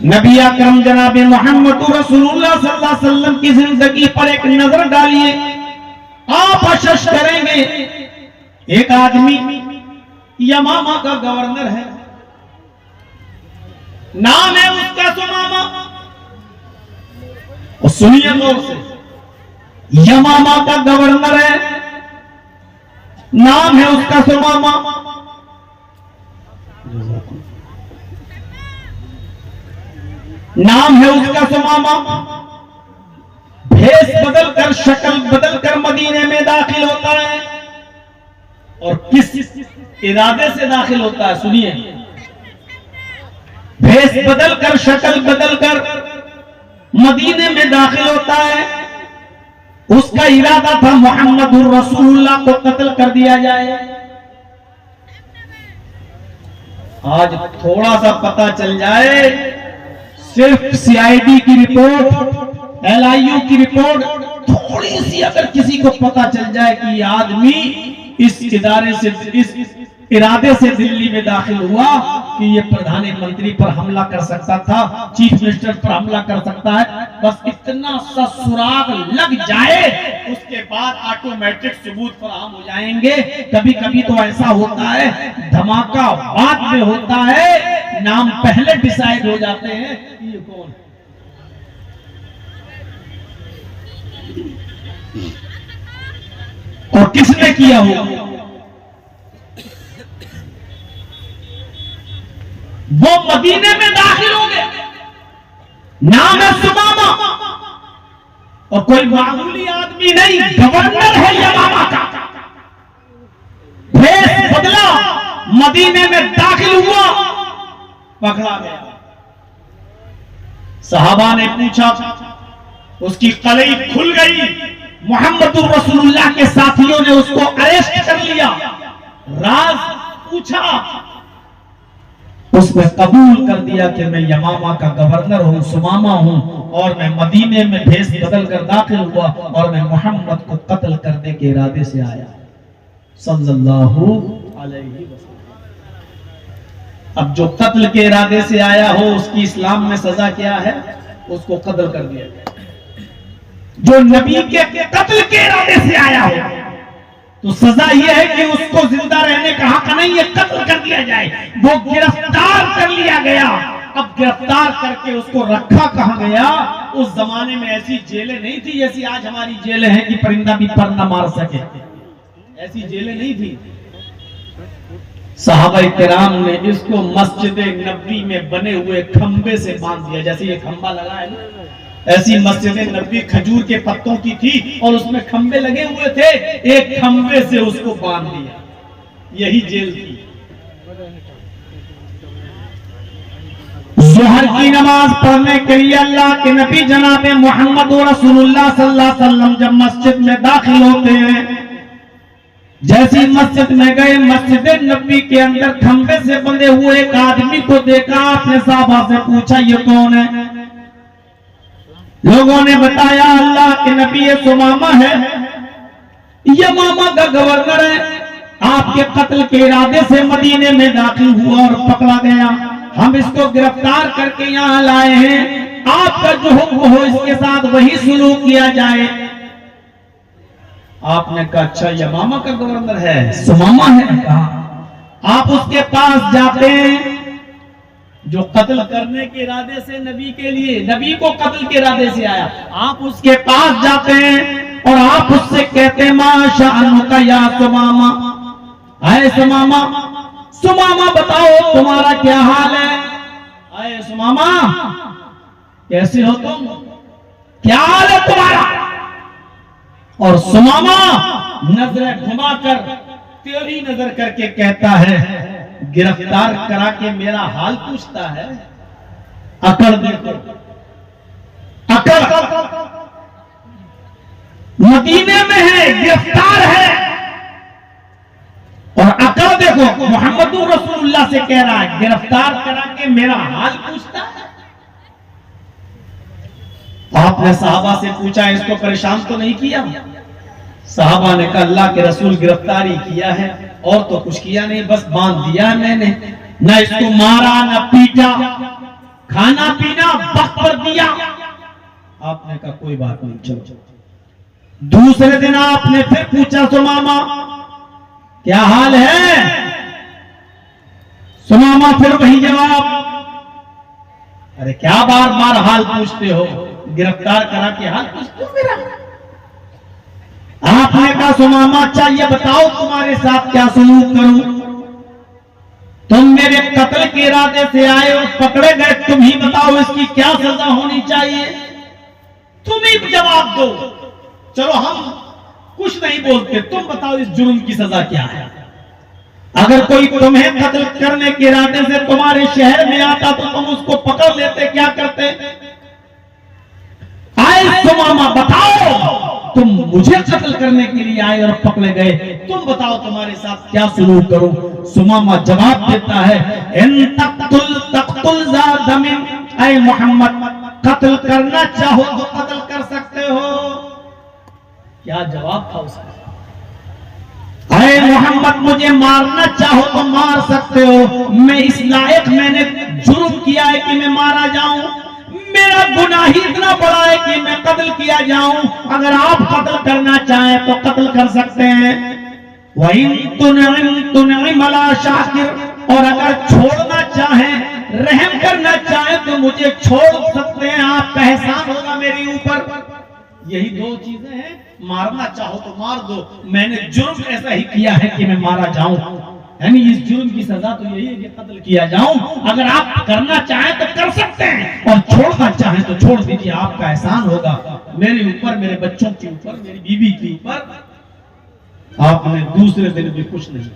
नबी अकरम जनाब मोहम्मद रसूलुल्लाह सल्लल्लाहु अलैहि वसल्लम की जिंदगी पर एक नजर डालिए, आप अशश करेंगे। एक आदमी यमामा का गवर्नर है, नाम है उसका सुमामा। और सुनिए गौर से, यमामा का गवर्नर है, नाम है उसका सुमामा। नाम है उसका सुमामा। भेष बदलकर, शक्ल बदलकर मदीने में दाखिल होता है। और किस इरादे से दाखिल होता है सुनिए, भेष बदलकर, शक्ल बदलकर मदीने में दाखिल होता है। उसका इरादा था मोहम्मदुर रसूलुल्लाह को कत्ल कर दिया जाए। आज थोड़ा सा पता चल जाए, सिर्फ सीआईडी की रिपोर्ट, एलआईयू की रिपोर्ट, थोड़ी सी अगर किसी को पता चल जाए कि ये आदमी इस इरादे से दिल्ली में दाखिल हुआ कि ये प्रधानमंत्री पर हमला कर सकता था, चीफ मिनिस्टर पर हमला कर सकता है, बस इतना सा सुराग लग जाए, उसके बाद ऑटोमेटिक सबूत फराहम हो जाएंगे। कभी कभी तो ऐसा होता है, धमाका बाद में होता है, नाम पहले डिसाइड हो जाते हैं कि ये कौन है। और किसने किया होगा, वो मदीने में दाखिल हो गए, नाम है सुमामा, और कोई मामूली आदमी नहीं, गवर्नर है यमामा का। भेष बदला, मदीने में दाखिल हुआ, पकड़ा गया। सहाबा ने पूछा, उसकी कलई खुल गई। मोहम्मदुर रसूलुल्लाह के साथियों ने उसको अरेस्ट कर लिया, राज पूछा, उसने कबूल कर दिया कि मैं यमामा का गवर्नर हूं, सुमामा हूं, और मैं मदीने में भेष बदल कर दाखिल हुआ और मैं मोहम्मद को कत्ल करने के इरादे से आया सल्लल्लाहु अलैहि वसल्लम। अब जो कत्ल के इरादे से आया हो, उसकी इस्लाम में सजा क्या है? उसको कत्ल कर दिया गया। जो नबी के कत्ल के इरादे से आया हो तो सजा यह है कि उसको जिंदा रहने का हक नहीं है, कत्ल कर दिया जाए। वो गिरफ्तार कर लिया गया। अब गिरफ्तार करके उसको रखा कहां गया? उस जमाने में ऐसी जेलें नहीं थी जैसी आज हमारी जेलें हैं कि परिंदा भी पर न मार सके, ऐसी जेलें नहीं थी। सहाबाए किराम ने इसको मस्जिद नबवी में बने हुए खंबे से बांध दिया। जैसे ये खंबा लगा है ना, ऐसी मस्जिद नबवी खजूर के पत्तों की थी और उसमें खंबे लगे हुए थे, एक खंबे से उसको बांध दिया। यही जेल थी। ज़ोहर की नमाज पढ़ने के लिए अल्लाह के नबी जनाब मोहम्मद रसूलुल्लाह सल्लल्लाहु अलैहि वसल्लम जब मस्जिद में दाखिल होते हैं, जैसी मस्जिद में गए, मस्जिद नबी के अंदर खंबे से बंधे हुए एक आदमी को देखा। आपने साहबा से पूछा ये कौन है? लोगों ने बताया अल्लाह के नबी ये सुमामा है, यमामा का गवर्नर है। आपके कत्ल के इरादे से मदीने में दाखिल हुआ और पकड़ा गया। हम इसको गिरफ्तार करके यहाँ लाए हैं। आपका जो हुक्म हो इसके साथ वही सुलूक किया जाए। आपने कहा अच्छा यमामा का गवर्नर है, सुमामा है। कहा आप उसके पास जाते हैं जो कत्ल करने के इरादे से नबी के लिए, नबी को कत्ल के इरादे से आया। आप उसके पास जाते हैं और आप उससे कहते हैं माशाअल्लाह या सुमामा, आए सुमामा, सुमामा बताओ तुम्हारा क्या हाल है? आए सुमामा कैसे हो तुम, क्या हाल है तुम्हारा? और सुमामा नजरें घुमाकर तेरी नजर करके कहता है गिरफ्तार करा के मेरा हाल पूछता है। अकड़ देखो, अकड़ मदीने में है, गिरफ्तार है, और अकड़ देखो मोहम्मद रसूलुल्लाह से कह रहा है गिरफ्तार करा के मेरा हाल पूछता है। आपने साहबा से पूछा इसको परेशान तो नहीं किया? साहबा ने कहा अल्लाह के रसूल गिरफ्तारी किया है और तो कुछ किया नहीं, बस बांध दिया है मैंने, न इसको मारा न पीटा, खाना पीना वक्त पर दिया। आपने कहा कोई बात नहीं, चलो। दूसरे दिन आपने फिर पूछा सुमामा क्या हाल है? सुमामा फिर वही जवाब। अरे क्या बार बार हाल पूछते हो, गिरफ्तार करा के हाल पूछते हो मेरा? आपने कहा सुमामा अच्छा ये बताओ तुम्हारे साथ क्या सलूक करूं? तुम मेरे कत्ल के इरादे से आए और पकड़े गए, तुम ही बताओ इसकी क्या सजा होनी चाहिए? तुम ही जवाब दो। चलो हम कुछ नहीं बोलते, तुम बताओ इस जुर्म की सजा क्या है? अगर कोई तुम्हें कत्ल करने के इरादे से तुम्हारे शहर में आता तो तुम उसको पकड़ लेते, क्या करते? आए सुमामा बताओ, तुम मुझे कत्ल करने के लिए आए और पकड़े गए, तुम बताओ तुम्हारे साथ क्या सलूक करूं? सुमामा जवाब देता है इन तक़्तुल ज़ादमिन, ऐ मोहम्मद कत्ल करना चाहो तो कत्ल कर सकते हो। क्या जवाब था उसका? ऐ मोहम्मद मुझे मारना चाहो तो मार सकते हो, मैं इस लायक मैंने जुर्म किया है कि मैं मारा जाऊं, मेरा गुनाह ही इतना बड़ा है कि मैं कत्ल किया जाऊं। अगर आप कत्ल करना चाहें तो कत्ल कर सकते हैं। तुनइम अला शाकिर, और अगर छोड़ना चाहें, रहम करना चाहें तो मुझे छोड़ सकते हैं, आपका एहसान होगा मेरे ऊपर। यही दो चीजें हैं, मारना चाहो तो मार दो, मैंने जुर्म ऐसा ही किया है कि मैं मारा जाऊं, यानी इस जुर्म की सजा तो यही है कि कत्ल किया जाऊं। अगर आप करना चाहें तो कर सकते हैं और छोड़ना चाहें तो छोड़ दीजिए, आपका एहसान होगा मेरे ऊपर, मेरे बच्चों के ऊपर, मेरी बीवी के ऊपर। आपने दूसरे दिन भी कुछ नहीं,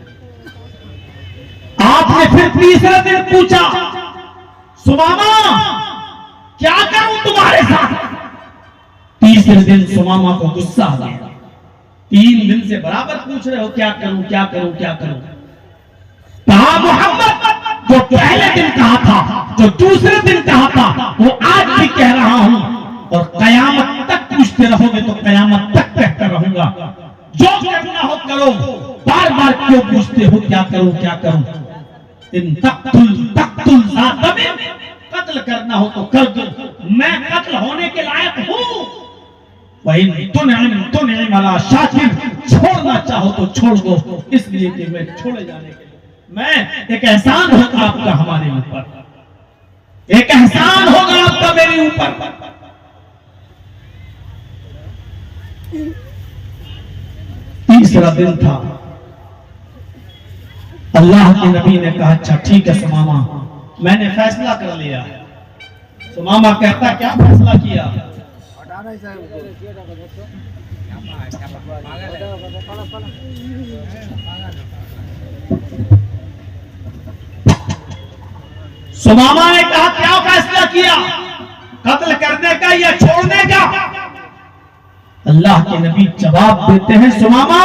आपने फिर तीसरे दिन पूछा सुमामा क्या करूं तुम्हारे साथ? तीसरे दिन सुमामा को गुस्सा आ गया, 3 दिन से बराबर पूछ रहे हो क्या करूं क्या करूं क्या करूं। कहा मोहम्मद जो पहले दिन कहा था, जो दूसरे दिन कहा था, वो आज भी कह रहा हूं और कयामत तक पूछते रहोगे तो कयामत तक कहता रहूंगा। जो करना हो करो, बार बार क्यों पूछते हो क्या करूं क्या करूं? इन तक़्तुल ज़ादमिन, कत्ल करना हो तो कर दो, मैं कत्ल होने के लायक हूं। वही तो नहीं मला शाकिर, छोड़ना चाहो तो छोड़ दो, इसलिए कि मैं छोड़े जाने के लिए मैं एक एहसान होगा आपका हमारे ऊपर, एक एहसान होगा आपका मेरे ऊपर। तीसरा दिन था, अल्लाह के नबी ने कहा अच्छा ठीक है सुमामा, मैंने फैसला कर लिया। सुमामा कहता क्या फैसला किया? सुमामा ने कहा क्या फैसला किया, कत्ल करने का या छोड़ने का? अल्लाह के नबी जवाब देते हैं सुमामा,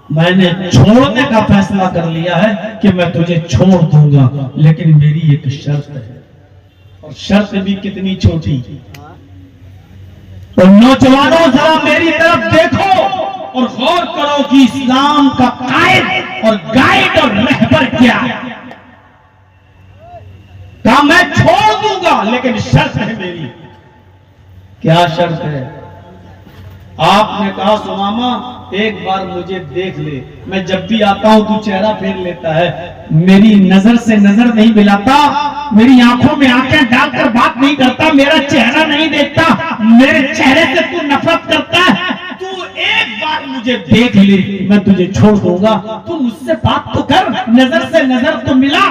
मैंने छोड़ने का फैसला कर लिया है कि मैं तुझे छोड़ दूंगा, लेकिन मेरी एक शर्त है, और शर्त भी कितनी छोटी। तो नौजवानों जरा मेरी तरफ देखो और गौर करो कि इस्लाम का कायद और गाइड और रहबर क्या है। कहा मैं छोड़ दूंगा लेकिन शर्त है मेरी। क्या शर्त है? आपने कहा सुमामा एक बार मुझे देख ले, मैं जब भी आता हूं तू चेहरा फेर लेता है, मेरी नजर से नजर नहीं मिलाता, मेरी आंखों में आंखें डालकर बात नहीं करता, मेरा चेहरा नहीं देखता, मेरे चेहरे से तू नफरत करता है, तू एक बार मुझे देख ले, मैं तुझे छोड़ दूंगा, तू मुझसे बात तो कर, नजर से नजर तो मिला।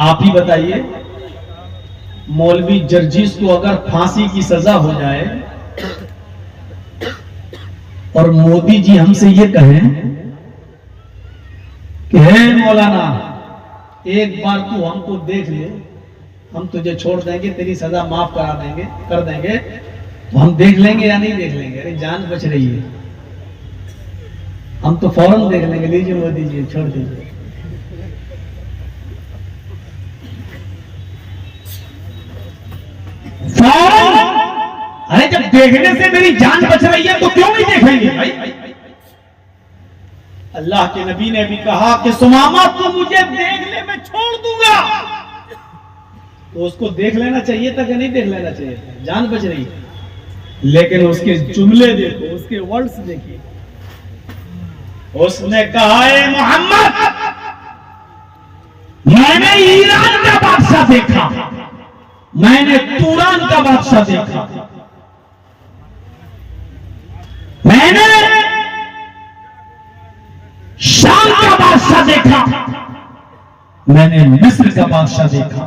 आप ही बताइए, मौलवी जर्जीस को अगर फांसी की सजा हो जाए और मोदी जी हमसे ये कहें कि हे मौलाना एक बार तू हमको देख ले, हम तुझे छोड़ देंगे, तेरी सजा माफ करा देंगे, कर देंगे, तो हम देख लेंगे या नहीं देख लेंगे? अरे जान बच रही है, हम तो फौरन देख लेंगे, लीजिए मोदी जी छोड़ दीजिए। अरे जब देखने से मेरी जान बच रही है तो क्यों नहीं देखेंगे भाई? अल्लाह के नबी ने भी कहा कि सुमामा तू मुझे देख ले, मैं छोड़ दूंगा। तो उसको देख लेना चाहिए था कि नहीं देख लेना चाहिए था? जान बच रही है, लेकिन उसके जुमले देखो, उसके वर्ड्स देखिए। उसने कहा है मोहम्मद, मैंने ईरान का बादशाह देखा, मैंने तुरान का बादशाह देखा, मैंने शाम का बादशाह देखा, मैंने मिस्र का बादशाह देखा,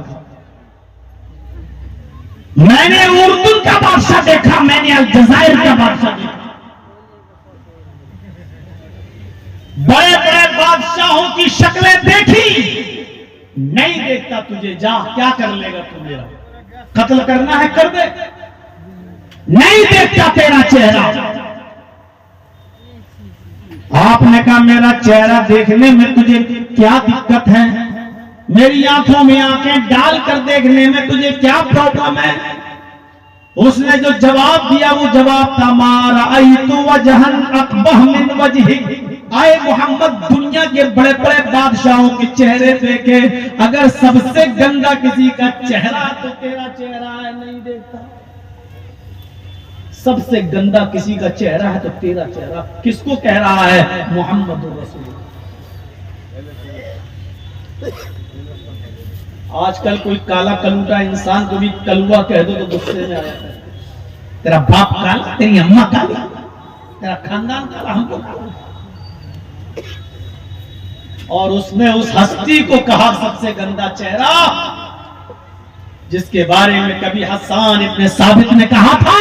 मैंने उर्दू का बादशाह देखा, मैंने अलजायर का बादशाह देखा। बड़े बड़े बादशाहों की शक्लें देखी, नहीं देखता तुझे, जा क्या कर लेगा तू मेरा? कत्ल करना है कर दे, नहीं देखता तेरा चेहरा। आपने कहा मेरा चेहरा देखने में तुझे क्या दिक्कत है? मेरी आंखों में आंखें डालकर देखने में तुझे क्या प्रॉब्लम है? उसने जो जवाब दिया वो जवाब था, मारा आई तो वजहन अकबह मिन वजहिक। आए मोहम्मद, दुनिया के बड़े बड़े बादशाहों के चेहरे देखे, अगर सबसे गंदा किसी का चेहरा तो तेरा चेहरा है, नहीं देखता। सबसे गंदा किसी का चेहरा है तो तेरा चेहरा। किसको कह रहा है? मोहम्मद रसूल। आजकल कोई काला कलूटा इंसान को भी कलुआ कह दो तो गुस्से में आ जाता है। तेरा बाप काला, तेरी अम्मा काली, तेरा खानदान काला, हमको काला। और उसने उस हस्ती को कहा सबसे गंदा चेहरा, जिसके बारे में कभी हसन इब्न साबित ने कहा था,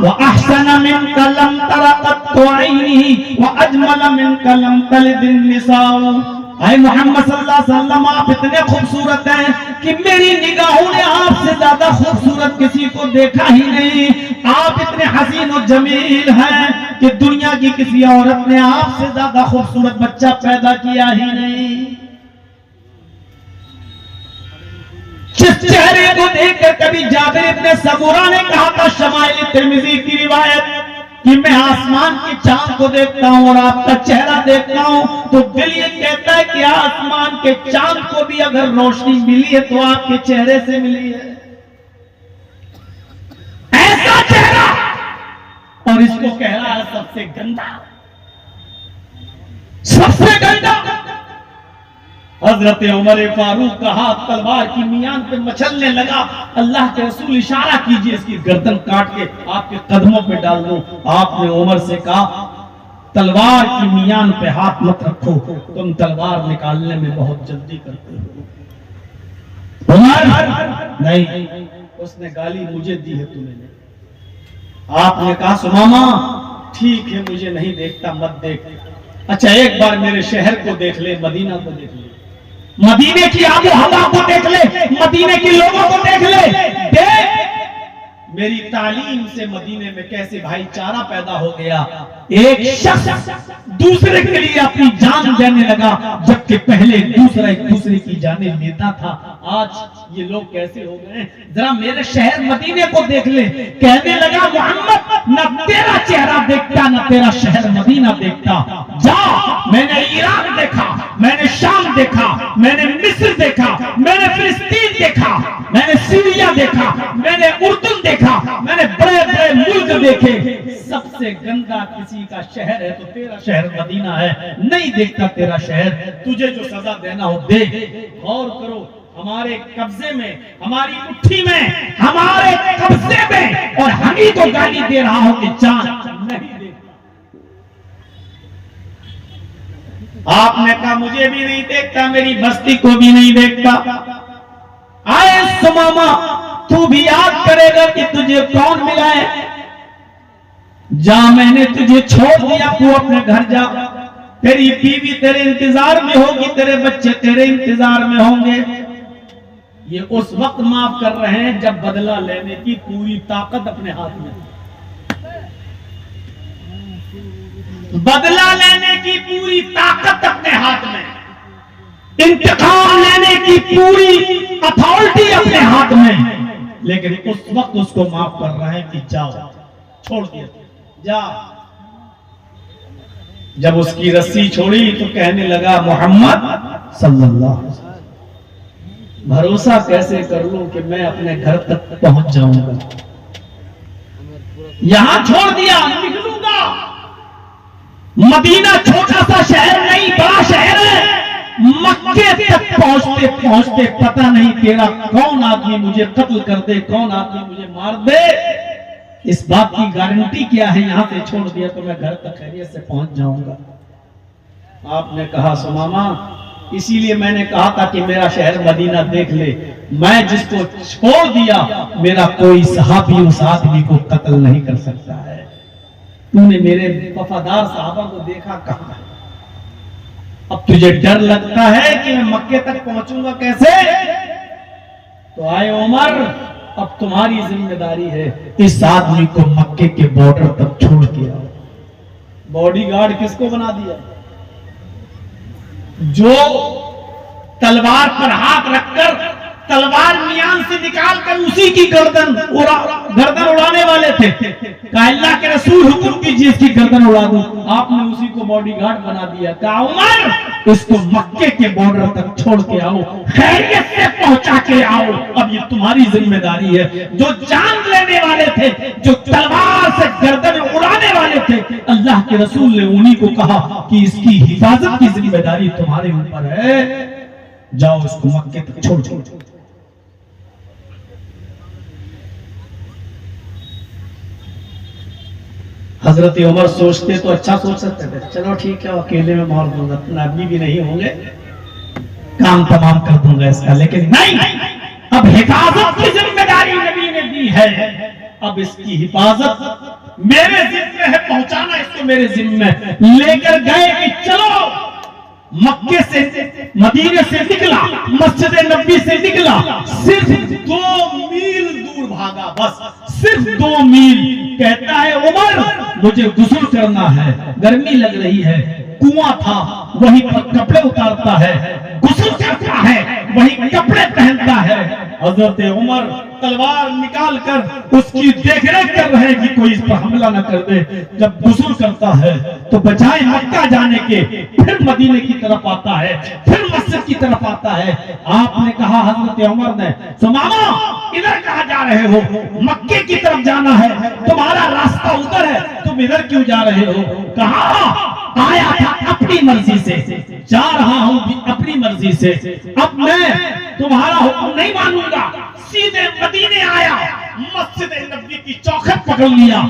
वह अहसन मिन कलम तरक़त ऐनी व अजमल मिन कलम तलिदिन निसाउ। आए मोहम्मद सल्लल्लाहु अलैहि वसल्लम, आप इतने खूबसूरत हैं कि मेरी निगाहों ने आपसे ज्यादा खूबसूरत किसी को देखा ही नहीं। आप इतने हसीन और जमील हैं कि दुनिया की किसी औरत ने आपसे ज्यादा खूबसूरत बच्चा पैदा किया ही नहीं। जिस चेहरे को देखकर कभी जाबिर इब्न समूरा ने कहा था, शमाइल तिर्मिज़ी की रिवायत, कि मैं आसमान के चांद को देखता हूं और आपका चेहरा देखता हूं, तो दिल ये कहता है कि आसमान के चांद को भी अगर रोशनी मिली है तो आपके चेहरे से मिली है। ऐसा चेहरा, और इसको कह रहा है सबसे गंदा, सबसे गंदा। हजरत उमर फारूक का हाथ तलवार की मियान पे मचलने लगा। अल्लाह के रसूल इशारा कीजिए इसकी गर्दन काट के आपके कदमों पे डाल दूं। आपने उमर से कहा तलवार की मियान पे हाथ मत रखो, तुम तलवार निकालने में बहुत जल्दी करते हो। उमर नहीं, उसने गाली मुझे दी है तुमने। आपने कहा सुमामा ठीक है मुझे नहीं देखता मत देख, अच्छा एक बार मेरे शहर को देख ले, मदीना को देख ले, मदीने की आबो हवा को देख ले, मदीने के लोगों को देख ले, देख मेरी तालीम से मदीने में कैसे भाईचारा पैदा हो गया। एक शख्स दूसरे के लिए अपनी जान देने लगा, जबकि पहले दूसरा एक दूसरे की जाने लेता था। आज ये लोग कैसे हो गए, जरा मेरे शहर मदीने को देख ले। कहने लगा मोहम्मद न तेरा चेहरा देखता न तेरा शहर मदीना देखता। जा, मैंने ईरान देखा, मैंने शाम देखा, मैंने मिस्र देखा, मैंने फिलिस्तीन देखा, मैंने सीरिया देखा, मैंने उर्दू देखा, मैंने बड़े बड़े मुल्क देखे। सबसे गंदा किसी का शहर है तो तेरा शहर मदीना है। नहीं देखता तेरा शहर, तुझे जो सजा देना हो दे। गौर करो, हमारे कब्जे में, हमारी मुट्ठी में, हमारे कब्जे में, और हम ही को गाली दे रहा हो कि जान नहीं देखता। आपने कहा मुझे भी नहीं देखता, मेरी बस्ती को भी नहीं देखता। आए सुमामा तू भी याद करेगा कि तुझे कौन मिला है। जा, मैंने तुझे छोड़ दिया, तू अपने घर जा। तेरी बीवी तेरे इंतजार में होगी, तेरे बच्चे तेरे इंतजार में होंगे। ये उस वक्त माफ कर रहे हैं जब बदला लेने की पूरी ताकत अपने हाथ में, बदला लेने की पूरी ताकत अपने हाथ में, इंतकाम लेने की पूरी अथॉरिटी अपने हाथ में। लेकिन उस वक्त उसको माफ कर रहे हैं कि जाओ, छोड़ दिया, जा। जब उसकी रस्सी छोड़ी तो कहने लगा मोहम्मद सल्लल्लाहु अलैहि वसल्लम, भरोसा कैसे कर लूं कि मैं अपने घर तक पहुंच जाऊंगा। यहां छोड़ दिया, निकलूंगा। मदीना छोटा सा शहर नहीं, बड़ा शहर है। मक्के तक पहुंचते पहुंचते पता नहीं तेरा कौन आदमी मुझे कत्ल कर दे, कौन आदमी मुझे मार दे। इस बात की गारंटी क्या है, यहां से छोड़ दिया तो मैं घर तक खैरियत से पहुंच जाऊंगा। आपने कहा सुमामा इसीलिए मैंने कहा था कि मेरा शहर मदीना देख ले। मैं जिसको छोड़ दिया, मेरा कोई सहाबी उस आदमी को कत्ल नहीं कर सकता है। तूने मेरे वफादार सहाबा को देखा कहां? अब तुझे डर लगता है कि मैं मक्के तक पहुंचूंगा कैसे? तो आए उमर, अब तुम्हारी जिम्मेदारी है, इस आदमी को मक्के के बॉर्डर तक छोड़ के आओ। बॉडीगार्ड किसको बना दिया? जो तलवार पर हाथ रखकर तलवार मियान से निकालकर उसी की गर्दन उड़ाने वाले थे। कहा अल्लाह के रसूल हुक्म कीजिए इसकी गर्दन उड़ा दूं। आपने उसी को बॉडीगार्ड बना दिया। कहा उमर इसको मक्के के बॉर्डर तक छोड़ के आओ, खैरियत से पहुंचा के आओ। अब ये तुम्हारी जिम्मेदारी है। जो जान लेने वाले थे, जो तलवार से गर्दन उड़ाने वाले थे, अल्लाह के रसूल ने उन्हीं को कहा कि इसकी हिफाजत की जिम्मेदारी तुम्हारे ऊपर है। जाओ इसको मक्के तक छोड़ छोड़। हजरत उमर सोचते तो अच्छा सोच सकते थे, चलो ठीक है अकेले में मार दूंगा, नबी भी नहीं होंगे, काम तमाम कर दूंगा इसका। लेकिन नहीं, अब हिफाजत की जिम्मेदारी नबी ने दी है। अब इसकी हिफाजत मेरे जिम्मे है, पहुंचाना इसको मेरे जिम्मे। लेकर गए कि चलो मक्के से, मदीने से निकला, मस्जिद नबी से निकला, सिर्फ 2 मील दूर भागा, बस सिर्फ 2 मील। कहता है उमर मुझे गुस्ल करना है, गर्मी लग रही है। कुआं था, वहीं पर कपड़े उतारता है, गुस्ल करता है, वहीं कपड़े पहनता है। हजरत उमर तलवार निकाल कर उसकी देखरेख कर रहे हैं कि कोई इस पर हमला न कर दे। जब गुस्ल करता है तो बजाय मक्का जाने के फिर मदीने की तरफ आता है, फिर मस्जिद की तरफ आता है। आपने कहा हजरत उमर ने, सुमामा इधर कहाँ जा रहे हो? मक्के की तरफ जाना है, तुम्हारा रास्ता उधर है, तुम इधर क्यों जा रहे हो? कहा आया था अपनी मर्जी से, जा रहा हूं भी अपनी मर्जी से, अब मैं तुम्हारा हुक्म नहीं मानूंगा। सीधे मदीने आया, मस्जिद नबी की चौखट पकड़ लिया,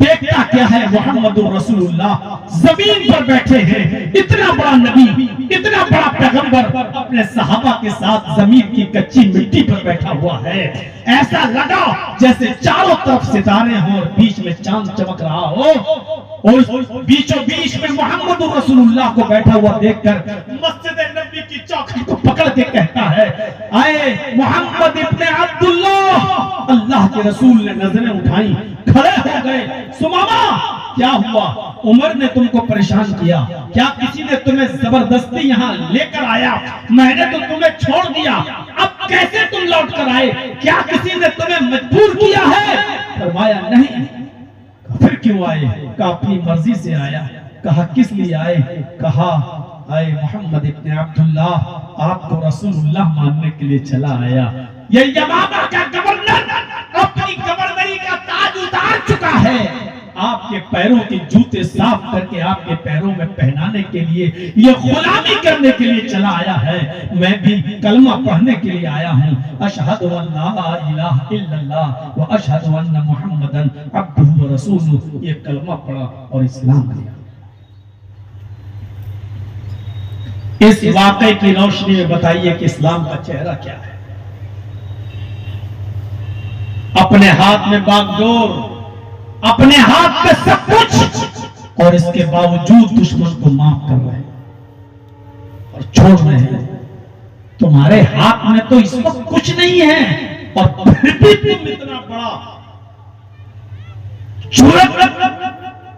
देखता क्या है मोहम्मदुर रसूलुल्लाह जमीन पर बैठे हैं। इतना बड़ा नबी, इतना बड़ा पैगंबर अपने सहाबा के साथ जमीन की कच्ची मिट्टी पर बैठा हुआ है। ऐसा लगा जैसे चारों तरफ सितारे हों और बीच में चांद चमक रहा हो। और बीचों बीच में मोहम्मदुर रसूलुल्लाह को बैठा हुआ देखकर मस्जिद नबी की चौखट को पकड़ के कहता है, आए मोहम्मद इब्ने अब्दुल्लाह। अल्लाह के रसूल ने नजरें उठाई, खड़े हो गए। सुमामा क्या हुआ? उमर ने तुमको परेशान किया क्या? किसी ने तुम्हें जबरदस्ती यहाँ लेकर आया? मैंने तो तुम्हें छोड़ दिया, अब कैसे तुम लौट कर आए? क्या किसी ने तुम्हें मजबूर किया है? फरमाया नहीं। फिर क्यों आए? कहा अपनी मर्जी से आया। कहा किस लिए आए? कहा आए मोहम्मद इब्ने अब्दुल्लाह, आपको रसूलुल्लाह मानने के लिए चला आया। ये यमामा का गवर्नर अपनी गवर्नरी का ताज उतार चुका है, आपके पैरों के जूते साफ करके आपके पैरों में पहनाने के लिए, ये गुलामी करने के लिए चला आया है। मैं भी कलमा पढ़ने के लिए आया हूँ। अशहदु अल्ला इलाहा इल्लल्लाह व अशहदु अन्ना मुहम्मदन अब्दुहु व रसूलुहु। ये कलमा पढ़ा और इस्लाम लिया। इस वाकये की रोशनी में बताइए कि इस्लाम का चेहरा क्या है। अपने हाथ में बागडोर, अपने हाथ में सब कुछ, और इसके बावजूद दुश्मन को माफ कर रहे हैं और छोड़ रहे हैं। तुम्हारे हाथ में तो इस वक्त कुछ नहीं है और फिर भी तुम इतना बड़ा जरूरत,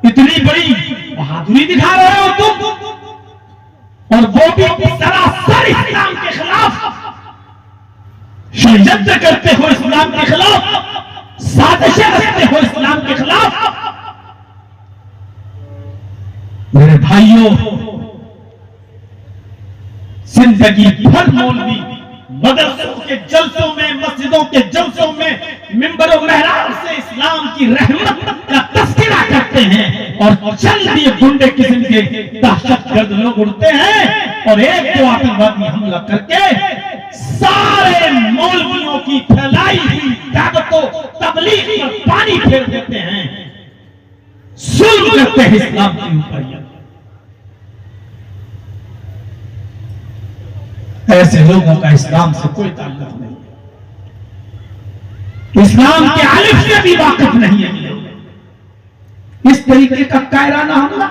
इतनी बड़ी बहादुरी दिखा रहे हो तुम, और वो भी सरासर इस्लाम के खिलाफ षड्यंत्र करते हो, इस्लाम के खिलाफ साजिशें करते हो, इस्लाम के खिलाफ। मेरे भाइयों, जिंदगी भर मौलवी मदरसों के जलसों में, मस्जिदों के जलसों में, मिंबर और मेहराब से इस्लाम की रहमत का तस्करा करते हैं, और चंद ये गुंडे किस्म के दहशतगर्द लोग उड़ते हैं और एक दो आतंकवादी हमला करके सारे मौलवियों की फैलाई हुई दावतों तबलीग पर पानी फेर देते हैं, जुल्म करते हैं इस्लाम के ऊपर। ऐसे लोगों का इस्लाम से कोई ताल्लुक नहीं है, इस्लाम के अलिफ से भी वाकिफ नहीं है। इस तरीके का कायराना हमला।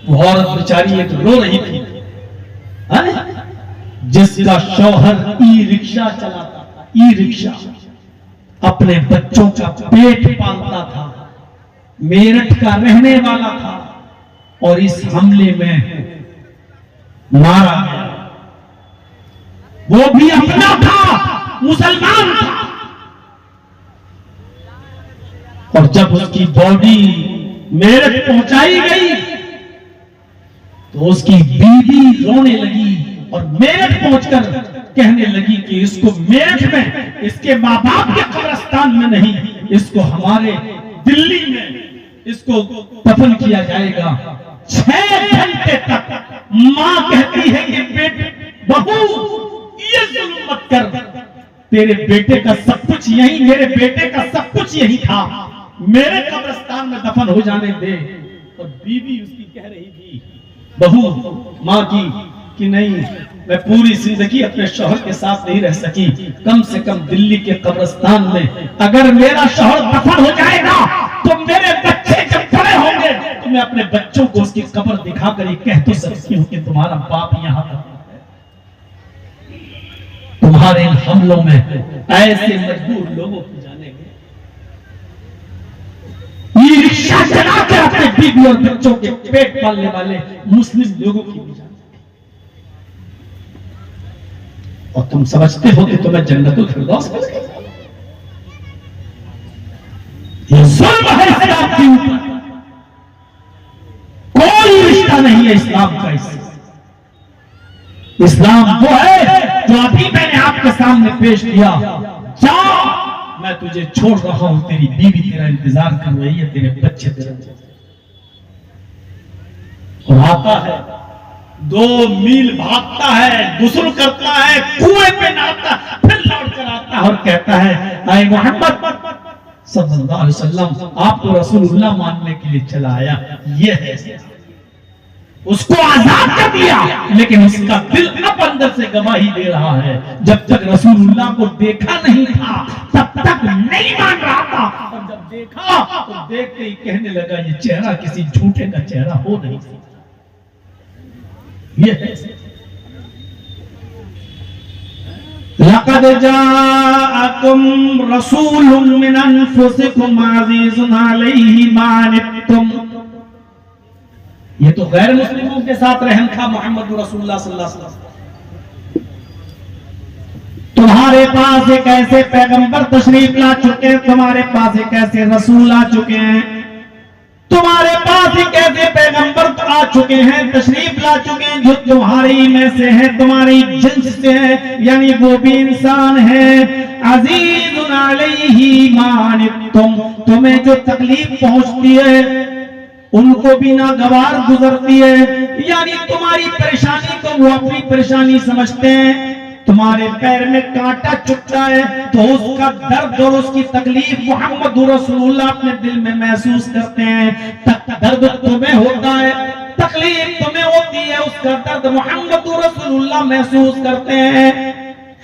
वो औरत बेचारी एक रो रही थी, जिसका शौहर ई रिक्शा चलाता था, ई रिक्शा, अपने बच्चों का पेट पालता था, मेरठ का रहने वाला था, और इस हमले में मारा गया। वो भी अपना था, मुसलमान था, और जब उसकी बॉडी मेरठ पहुंचाई गई तो उसकी बीवी रोने लगी और मेरठ पहुंचकर कहने लगी कि इसको मेरठ में, इसके माँ बाप के कब्रिस्तान में नहीं, इसको हमारे दिल्ली में इसको दफन किया जाएगा। 6 घंटे तक माँ कहती है कि बेटे, बहू ये जुल्म मत कर, तेरे बेटे का सब कुछ यही, मेरे बेटे का सब कुछ यही था, मेरे कब्रिस्तान में दफन हो जाने दे। और बीवी उसकी कह रही थी, बहू माँ की, कि नहीं, मैं पूरी जिंदगी अपने शौहर के साथ नहीं रह सकी, कम से कम दिल्ली के कब्रिस्तान में अगर मेरा शौहर दफन हो जाएगा तो मेरे बच्चे जब बड़े होंगे तो मैं अपने बच्चों को उसकी कब्र दिखाकर ये कह तो सकती हूँ कि तुम्हारा बाप यहाँ है। तुम्हारे इन हमलों में ऐसे मजबूर लोगों की जाने गए, ये रिक्शा चला कर अपने बीवी और बच्चों के पेट पालने वाले मुस्लिम लोगों की भी जाने। और तुम समझते हो कि तुम्हें जन्नतुल फिरदौस मिल गई। ये जुल्म है इस्लाम के ऊपर, कोई रिश्ता नहीं है इस्लाम का इससे। इस्लाम वो है जो अभी मैंने आपके सामने पेश किया, जा मैं तुझे छोड़ रहा हूं, तेरी बीवी तेरा इंतजार कर रही है, तेरे बच्चे तेरा। और आता है 2 मील भागता है, गुस्ल करता है, कुएं पे नहाता, फिर लौट कर आता है और कहता है आए मोहम्मद सल्लल्लाहु अलैहि वसल्लम, आपको रसूलुल्लाह मानने के लिए चला आया। ये है, उसको आजाद कर दिया, लेकिन उसका दिल अब अंदर से गवाही दे रहा है, जब तक रसूलुल्लाह को देखा नहीं था तब तक नहीं मान रहा था, और जब देखा तो देखते ही कहने लगा ये चेहरा किसी झूठे का चेहरा हो नहीं सकता। ये है लक़द जाअकुम रसूलुम मिन अनफुसिकुम अज़ीज़ुन अलैहि मा अनित्तुम। ये तो गैर मुस्लिमों के साथ रहम था मोहम्मद रसूलुल्लाह सल्लल्लाहु अलैहि वसल्लम। तुम्हारे पास एक ऐसे पैगंबर तशरीफ ला चुके हैं, तुम्हारे पास एक ऐसे रसूल आ चुके हैं, तुम्हारे पास एक ऐसे पैगंबर आ चुके हैं, तशरीफ ला चुके हैं जो तुम्हारी में से है, तुम्हारी जिन्स से है, यानी वो भी इंसान है। अज़ीज़ुन अलैहि मा अनित्तुम, तुम्हें जो तकलीफ पहुंचती है उनको भी नागवार गुजरती है, यानी तुम्हारी परेशानी को वो अपनी परेशानी समझते हैं। तुम्हारे पैर में कांटा चुभता है तो उसका दर्द और उसकी तकलीफ मोहम्मद रसूलुल्लाह अपने दिल में महसूस करते हैं। दर्द तुम्हें होता है, तकलीफ तुम्हें होती है, उसका दर्द मोहम्मद रसूलुल्लाह महसूस करते हैं।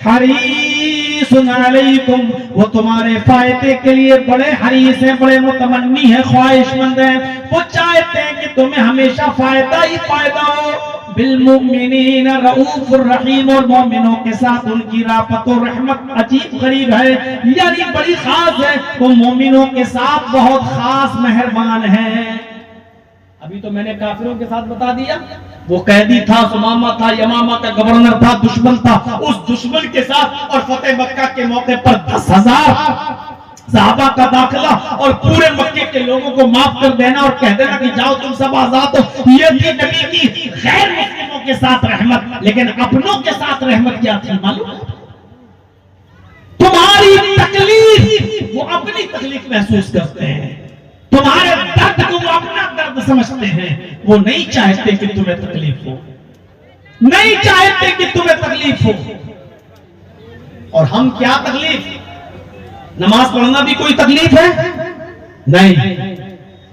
हरीसुन अलैकुम, वो तुम्हारे फायदे के लिए बड़े हरीस हैं, बड़े मुतमन्नी हैं, ख्वाहिशमंद हैं, वो चाहते हैं कि तुम्हें हमेशा फायदा ही फायदा हो। बिलमुमिनीन रऊफुर रहीम, और मोमिनों के साथ उनकी राफत और रहमत अजीब गरीब है, यानी बड़ी खास है, वो मोमिनों के साथ बहुत खास मेहरबान है। अभी तो मैंने काफिरों के साथ बता दिया, वो कैदी था, सुमामा था, यमामा का गवर्नर था, दुश्मन था, उस दुश्मन के साथ और फतेह मक्का के मौके पर 10,000 सहाबा का दाखिला और पूरे मक्के के लोगों को माफ कर देना और कह देना कि जाओ तुम सब आजाद हो। ये थी नबी की गैर मुस्लिमों के साथ रहमत, लेकिन अपनों के साथ रहमत क्या थी मालूम? तुम्हारी तकलीफ वो अपनी तकलीफ महसूस करते हैं, तुम्हारे दर्द को वो अपना दर्द समझते हैं, वो नहीं चाहते कि तुम्हें तकलीफ हो, नहीं चाहते कि तुम्हें तकलीफ हो। और हम क्या तकलीफ, नमाज पढ़ना भी कोई तकलीफ है? नहीं।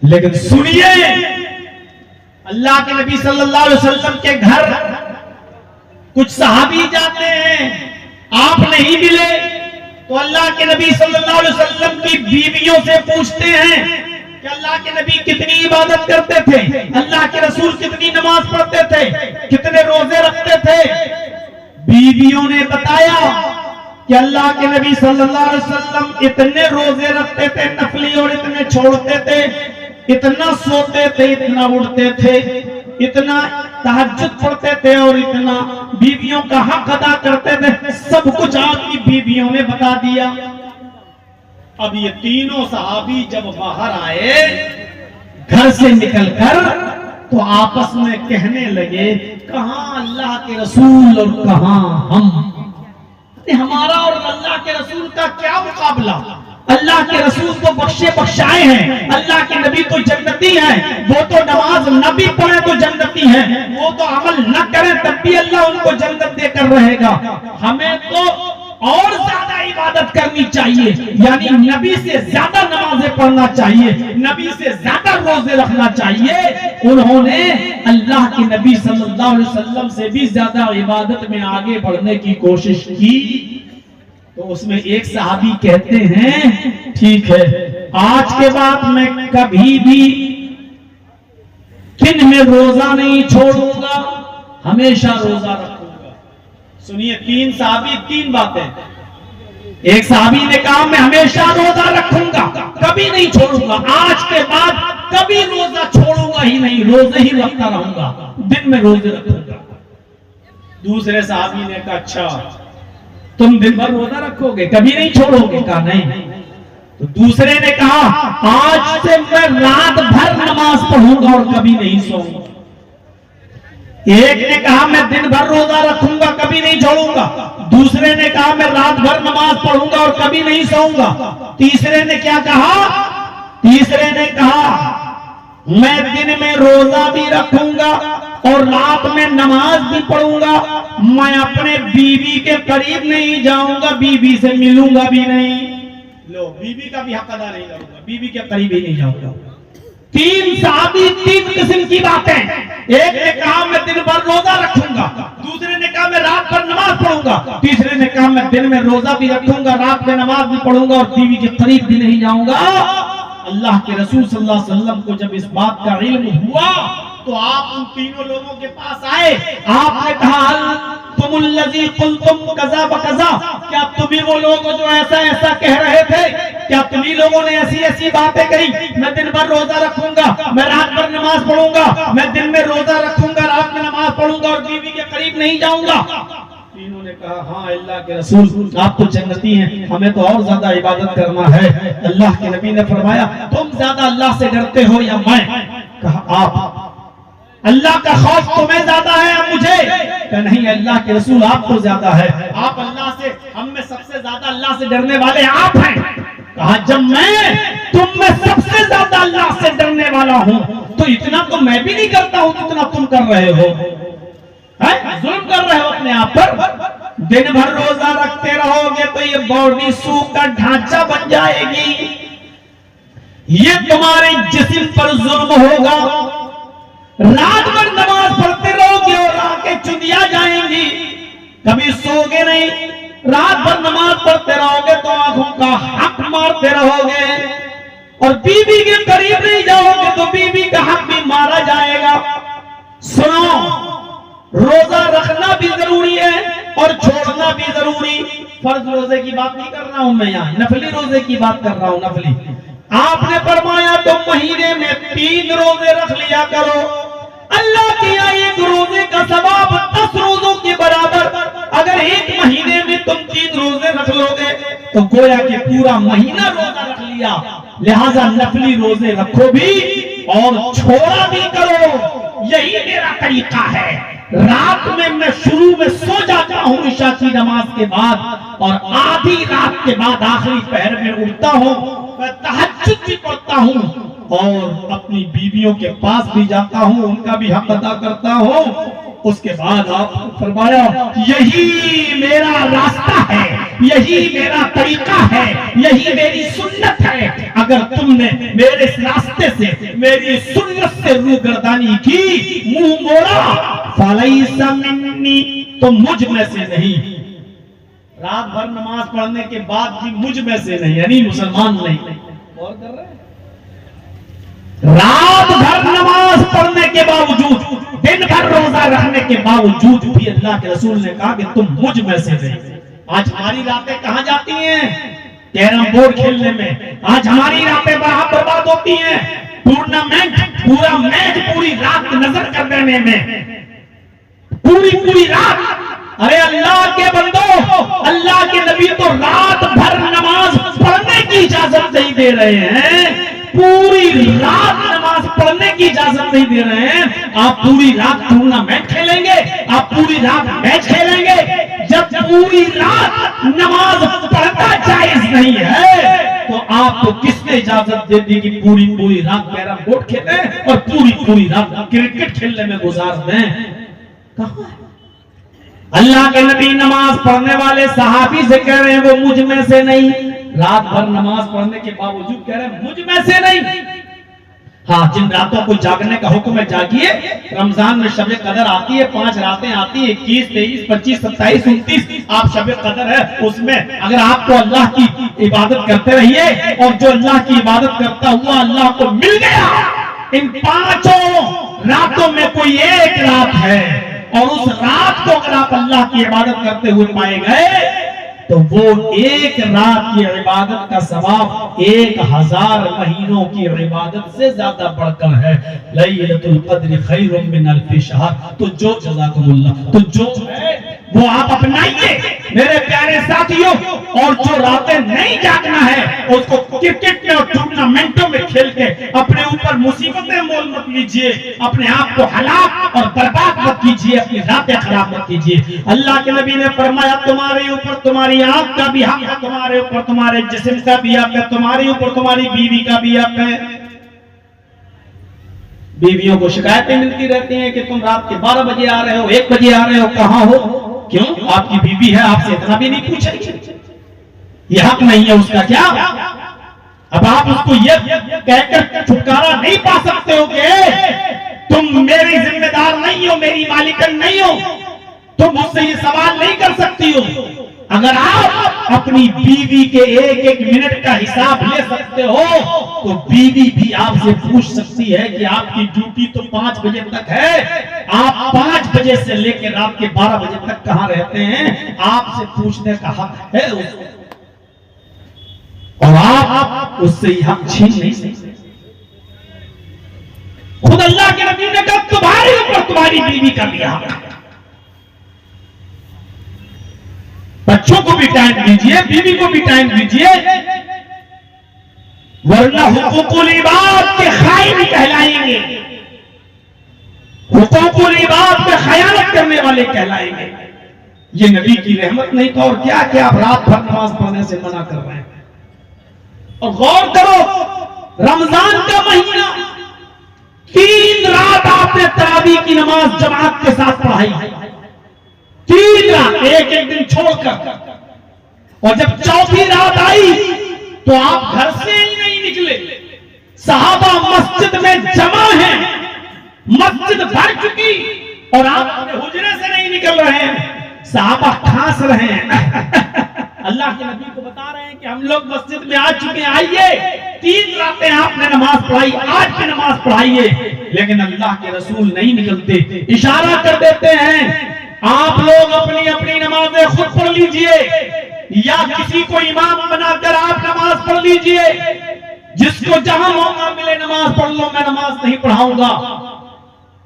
लेकिन सुनिए, अल्लाह के नबी सल्लल्लाहु अलैहि वसल्लम के घर कुछ सहाबी जाते हैं, आप नहीं मिले तो अल्लाह के नबी सल्लल्लाहु अलैहि वसल्लम की बीवियों से पूछते हैं कि अल्लाह के नबी कितनी इबादत करते थे, अल्लाह के रसूल कितनी नमाज पढ़ते थे, कितने रोजे रखते थे। बीवियों ने बताया कि अल्लाह के नबी सल्लल्लाहु अलैहि वसल्लम इतने रोजे रखते थे नफली, और इतने छोड़ते थे, इतना सोते थे, इतना उठते थे, इतना तहज्जुद पढ़ते थे, और इतना बीवियों का हक अदा करते थे। सब कुछ आपकी बीवियों ने बता दिया। अब ये तीनों सहाबी जब बाहर आए घर से निकलकर, तो आपस में कहने लगे, कहां अल्लाह के रसूल और कहां हम। हमारा और अल्लाह के रसूल का क्या मुकाबला? अल्लाह के रसूल तो बख्शे बख्शाए हैं, अल्लाह के नबी तो जन्नती हैं, वो तो नमाज न भी पढ़े तो जन्नती हैं, वो तो अमल न करें तब भी अल्लाह उनको जन्नत देकर रहेगा। हमें तो और ज्यादा इबादत करनी चाहिए, यानी नबी से ज्यादा नमाजें पढ़ना चाहिए, नबी से ज्यादा रोजे रखना चाहिए। उन्होंने अल्लाह के नबी सल्लल्लाहु अलैहि वसल्लम से भी ज्यादा इबादत में आगे बढ़ने की कोशिश की। तो उसमें एक सहाबी कहते हैं, ठीक है, आज के बाद मैं कभी भी दिन में रोजा नहीं छोड़ूंगा, हमेशा रोजा रखूंगा। सुनिए, 3 सहाबी 3 बातें। एक सहाबी ने कहा मैं हमेशा रोजा रखूंगा, कभी नहीं छोड़ूंगा, आज के बाद कभी रोजा छोड़ूंगा ही नहीं, रोजे ही रखता रहूंगा, दिन में रोजे रखूंगा। दूसरे सहाबी ने कहा अच्छा तुम दिन भर रोजा रखोगे, कभी नहीं छोड़ोगे? कहा नहीं। तो दूसरे ने कहा आज से मैं रात भर नमाज पढ़ूंगा और कभी नहीं सोऊंगा। एक ने कहा मैं दिन भर रोजा रखूंगा, कभी नहीं छोड़ूंगा। दूसरे ने कहा मैं रात भर नमाज पढ़ूंगा और कभी नहीं सोऊंगा। तीसरे ने क्या कहा? तीसरे ने कहा मैं दिन में रोजा भी रखूंगा और रात में नमाज भी पढ़ूंगा, मैं अपने बीवी के करीब नहीं जाऊंगा, बीवी से मिलूंगा भी नहीं। लो, बीवी का भी हक अदा नहीं करूंगा, बीवी के करीब ही नहीं जाऊंगा। तीन सादी, तीन किस्म की बातें। एक ने कहा मैं दिन भर रोजा रखूंगा, दूसरे ने कहा मैं रात भर नमाज पढ़ूंगा, तीसरे ने कहा मैं दिन में रोजा भी रखूंगा, रात में नमाज भी पढ़ूंगा और बीवी के करीब भी नहीं जाऊंगा। अल्लाह के रसूल सल्लल्लाहु अलैहि वसल्लम को जब इस बात का इल्म हुआ तो आप उन तीनों लोगों के पास आए। आपने कहा तुमुल्लज़ी कुल्तुम कज़ा व कज़ा, क्या तुम ही वो लोग जो ऐसा ऐसा कह रहे थे? क्या तुम ही लोगों ने ऐसी ऐसी बातें कही? मैं दिन भर रोजा रखूंगा, मैं रात भर नमाज पढ़ूंगा, मैं दिन में रोजा रखूंगा, रात में नमाज पढ़ूंगा और बीवी के करीब नहीं जाऊंगा। तीनों ने कहा हाँ अल्लाह के रसूल आप तो जन्नती हैं, हमें तो और ज्यादा इबादत करना है। अल्लाह के नबी ने फरमाया तुम ज्यादा अल्लाह से डरते हो या मैं? कहा आप। अल्लाह का खौफ तुम्हें ज्यादा है या मुझे? कहा नहीं अल्लाह के रसूल आप तो ज्यादा है, आप अल्लाह से, हम में सबसे ज्यादा अल्लाह से डरने वाले आप हैं। कहा जब मैं तुम में सबसे ज्यादा अल्लाह से डरने वाला हूं तो इतना तो मैं भी नहीं करता हूं जितना तुम कर रहे हो। जुल्म कर रहे हो अपने आप पर। दिन भर रोजा रखते रहोगे तो ये बॉडी सूख का ढांचा बन जाएगी, ये तुम्हारे जिस्म पर जुल्म होगा। रात भर नमाज पढ़ते रहोगे और आंखें चुंदिया जाएंगी, कभी सोगे नहीं। रात भर नमाज पढ़ते रहोगे तो आंखों का हक मारते रहोगे और बीवी के करीब नहीं जाओगे तो बीवी का हक भी मारा जाएगा। सुनो, रोजा रखना भी जरूरी है और छोड़ना भी जरूरी। फर्ज रोजे की बात नहीं कर रहा हूं मैं, यहाँ नफली रोजे की बात कर रहा हूं। नफली आपने फरमाया तो महीने में 3 रोजे रख लिया करो। अल्लाह के यहाँ एक रोजे का सवाब 10 रोजों के बराबर। अगर एक महीने में तुम 3 रोजे रख लोगे तो गोया के पूरा महीना रोजा रख लिया। लिहाजा नफली रोजे रखो भी और छोड़ा भी करो। यही मेरा तरीका है। रात में मैं शुरू में सो जाता हूँ ईशा की नमाज के बाद और आधी रात के बाद आखिरी पहर में उठता हूँ, मैं तहज्जुद भी पढ़ता हूँ और अपनी बीवियों के पास भी जाता हूँ, उनका भी हक अदा करता हूँ। उसके बाद आप फरमाया यही मेरा रास्ता है, यही मेरा तरीका है, यही मेरी सुन्नत है। अगर तुमने मेरे इस रास्ते से, मेरी सुन्नत से रूगर्दानी की, मुंह मोड़ा, फलैसा मिन्नी, तो मुझ में से नहीं। रात भर नमाज पढ़ने के बाद भी मुझ में से नहीं, यानी मुसलमान नहीं। और कर रहे हैं रात भर नमाज पढ़ने के बावजूद, दिन भर रोजा रखने के बावजूद भी अल्लाह के रसूल ने कहा कि तुम मुझ में से नहीं। आज हमारी रातें कहां जाती हैं? कैरम बोर्ड खेलने में। आज हमारी रातें बर्बाद होती हैं टूर्नामेंट, पूरा मैच पूरी रात नजर कर देने में, पूरी रात। अरे अल्लाह के बंदो, अल्लाह के नबी तो रात भर नमाज पढ़ने की इजाजत नहीं दे रहे हैं, पूरी रात नमाज पढ़ने की इजाजत नहीं दे रहे हैं। आप पूरी रात टूर्नामेंट खेलेंगे, आप पूरी रात मैच खेलेंगे। जब पूरी रात नमाज पढ़ना जायज नहीं है तो आपको किसने इजाजत दे दी कि पूरी रात कैरम बोर्ड खेलें और पूरी रात क्रिकेट खेलने में गुजार दें? कहां है? अल्लाह के नबी नमाज पढ़ने वाले सहाबी से कह रहे हैं वो मुझ में से नहीं। रात भर नमाज पढ़ने के बावजूद कह रहे हैं मुझ में से नहीं। हाँ, जिन रातों को जागने का हुक्म है जागिए। रमजान में शब कदर आती है, 5 रातें आती है, 21, 23, 25, 27, 29 आप शब कदर है, उसमें अगर आपको अल्लाह की इबादत करते रहिए और जो अल्लाह की इबादत करता हुआ अल्लाह को मिल गया, इन 5 रातों में कोई एक रात है और उस रात को अगर आप अल्लाह की इबादत करते हुए पाए गए तो वो एक रात की इबादत का सवाब 1000 महीनों की इबादत से ज्यादा बढ़कर है। लैलतुल क़द्र खैरुम मिन अल्फ़ि शहर। तो जो जज़ाकुमुल्लाह, तो जो है वो आप अपनाइए मेरे प्यारे साथियों। और जो रातें नहीं जागना है उसको क्रिकेट में और टूर्नामेंटों में खेल के अपने ऊपर मुसीबतें मोल मत लीजिए, अपने आप को हलाक और बर्बाद मत कीजिए, अपनी रातें खराब मत कीजिए। अल्लाह के नबी ने फरमाया तुम्हारे ऊपर तुम्हारी आंख का भी हक है, तुम्हारे ऊपर तुम्हारे जिस्म का भी हक है, तुम्हारे ऊपर तुम्हारी बीवी का भी हक है। बीवियों को शिकायतें मिलती रहती हैं कि तुम रात के 12 बजे आ रहे हो, 1 बजे आ रहे हो, कहां हो? क्यों? आपकी बीवी है, आपसे इतना भी नहीं पूछेगी? ये हक नहीं है उसका क्या? अब आप उसको ये कहकर छुटकारा नहीं पा सकते हो कि तुम मेरी जिम्मेदार नहीं हो, मेरी मालिकन नहीं हो, तुम मुझसे ये सवाल नहीं कर सकती हो। अगर आप अपनी बीवी के एक एक मिनट का हिसाब ले सकते हो तो बीवी भी आपसे पूछ सकती है कि आपकी ड्यूटी तो 5 बजे तक है, आप 5 बजे से लेकर रात के 12 बजे तक कहां रहते हैं, आपसे पूछने का हक है उसको, और आप उससे हक छीन नहीं सकते। खुद अल्लाह के नबी ने कहा तुम्हारे ऊपर तुम्हारी बीवी का भी हक है। बच्चों को भी टाइम दीजिए, बीवी को भी टाइम दीजिए, वरना हुकूकुल इबाद के खाइन कहलाएंगे, हुकूकुल इबाद में खयानत करने वाले कहलाएंगे। ये नबी की रहमत नहीं तो और क्या क्या आप रात भर नमाज पढ़ने से मना कर रहे हैं। और गौर करो, रमजान का महीना 3 रात आपने तरावी की नमाज जमात के साथ पढ़ाई, 3 रात, एक एक दिन छोड़कर। और जब 4थी रात आई तो आप घर से ही नहीं निकले। सहाबा मस्जिद में जमा है, मस्जिद भर चुकी और आप अपने हुजरे से नहीं निकल रहे हैं। सहाबा खांस रहे हैं। अल्लाह के नबी को बता रहे हैं कि हम लोग मस्जिद में आ चुके हैं, आइए। 3 रातें आपने नमाज पढ़ाई, आज भी नमाज पढ़ाइए। लेकिन अल्लाह के रसूल नहीं निकलते, इशारा कर देते हैं आप लोग अपनी अपनी नमाजें खुद पढ़ लीजिए या किसी को इमाम बनाकर आप नमाज पढ़ लीजिए। जिसको जहां मौका मिले नमाज पढ़ लो, मैं नमाज नहीं पढ़ाऊंगा।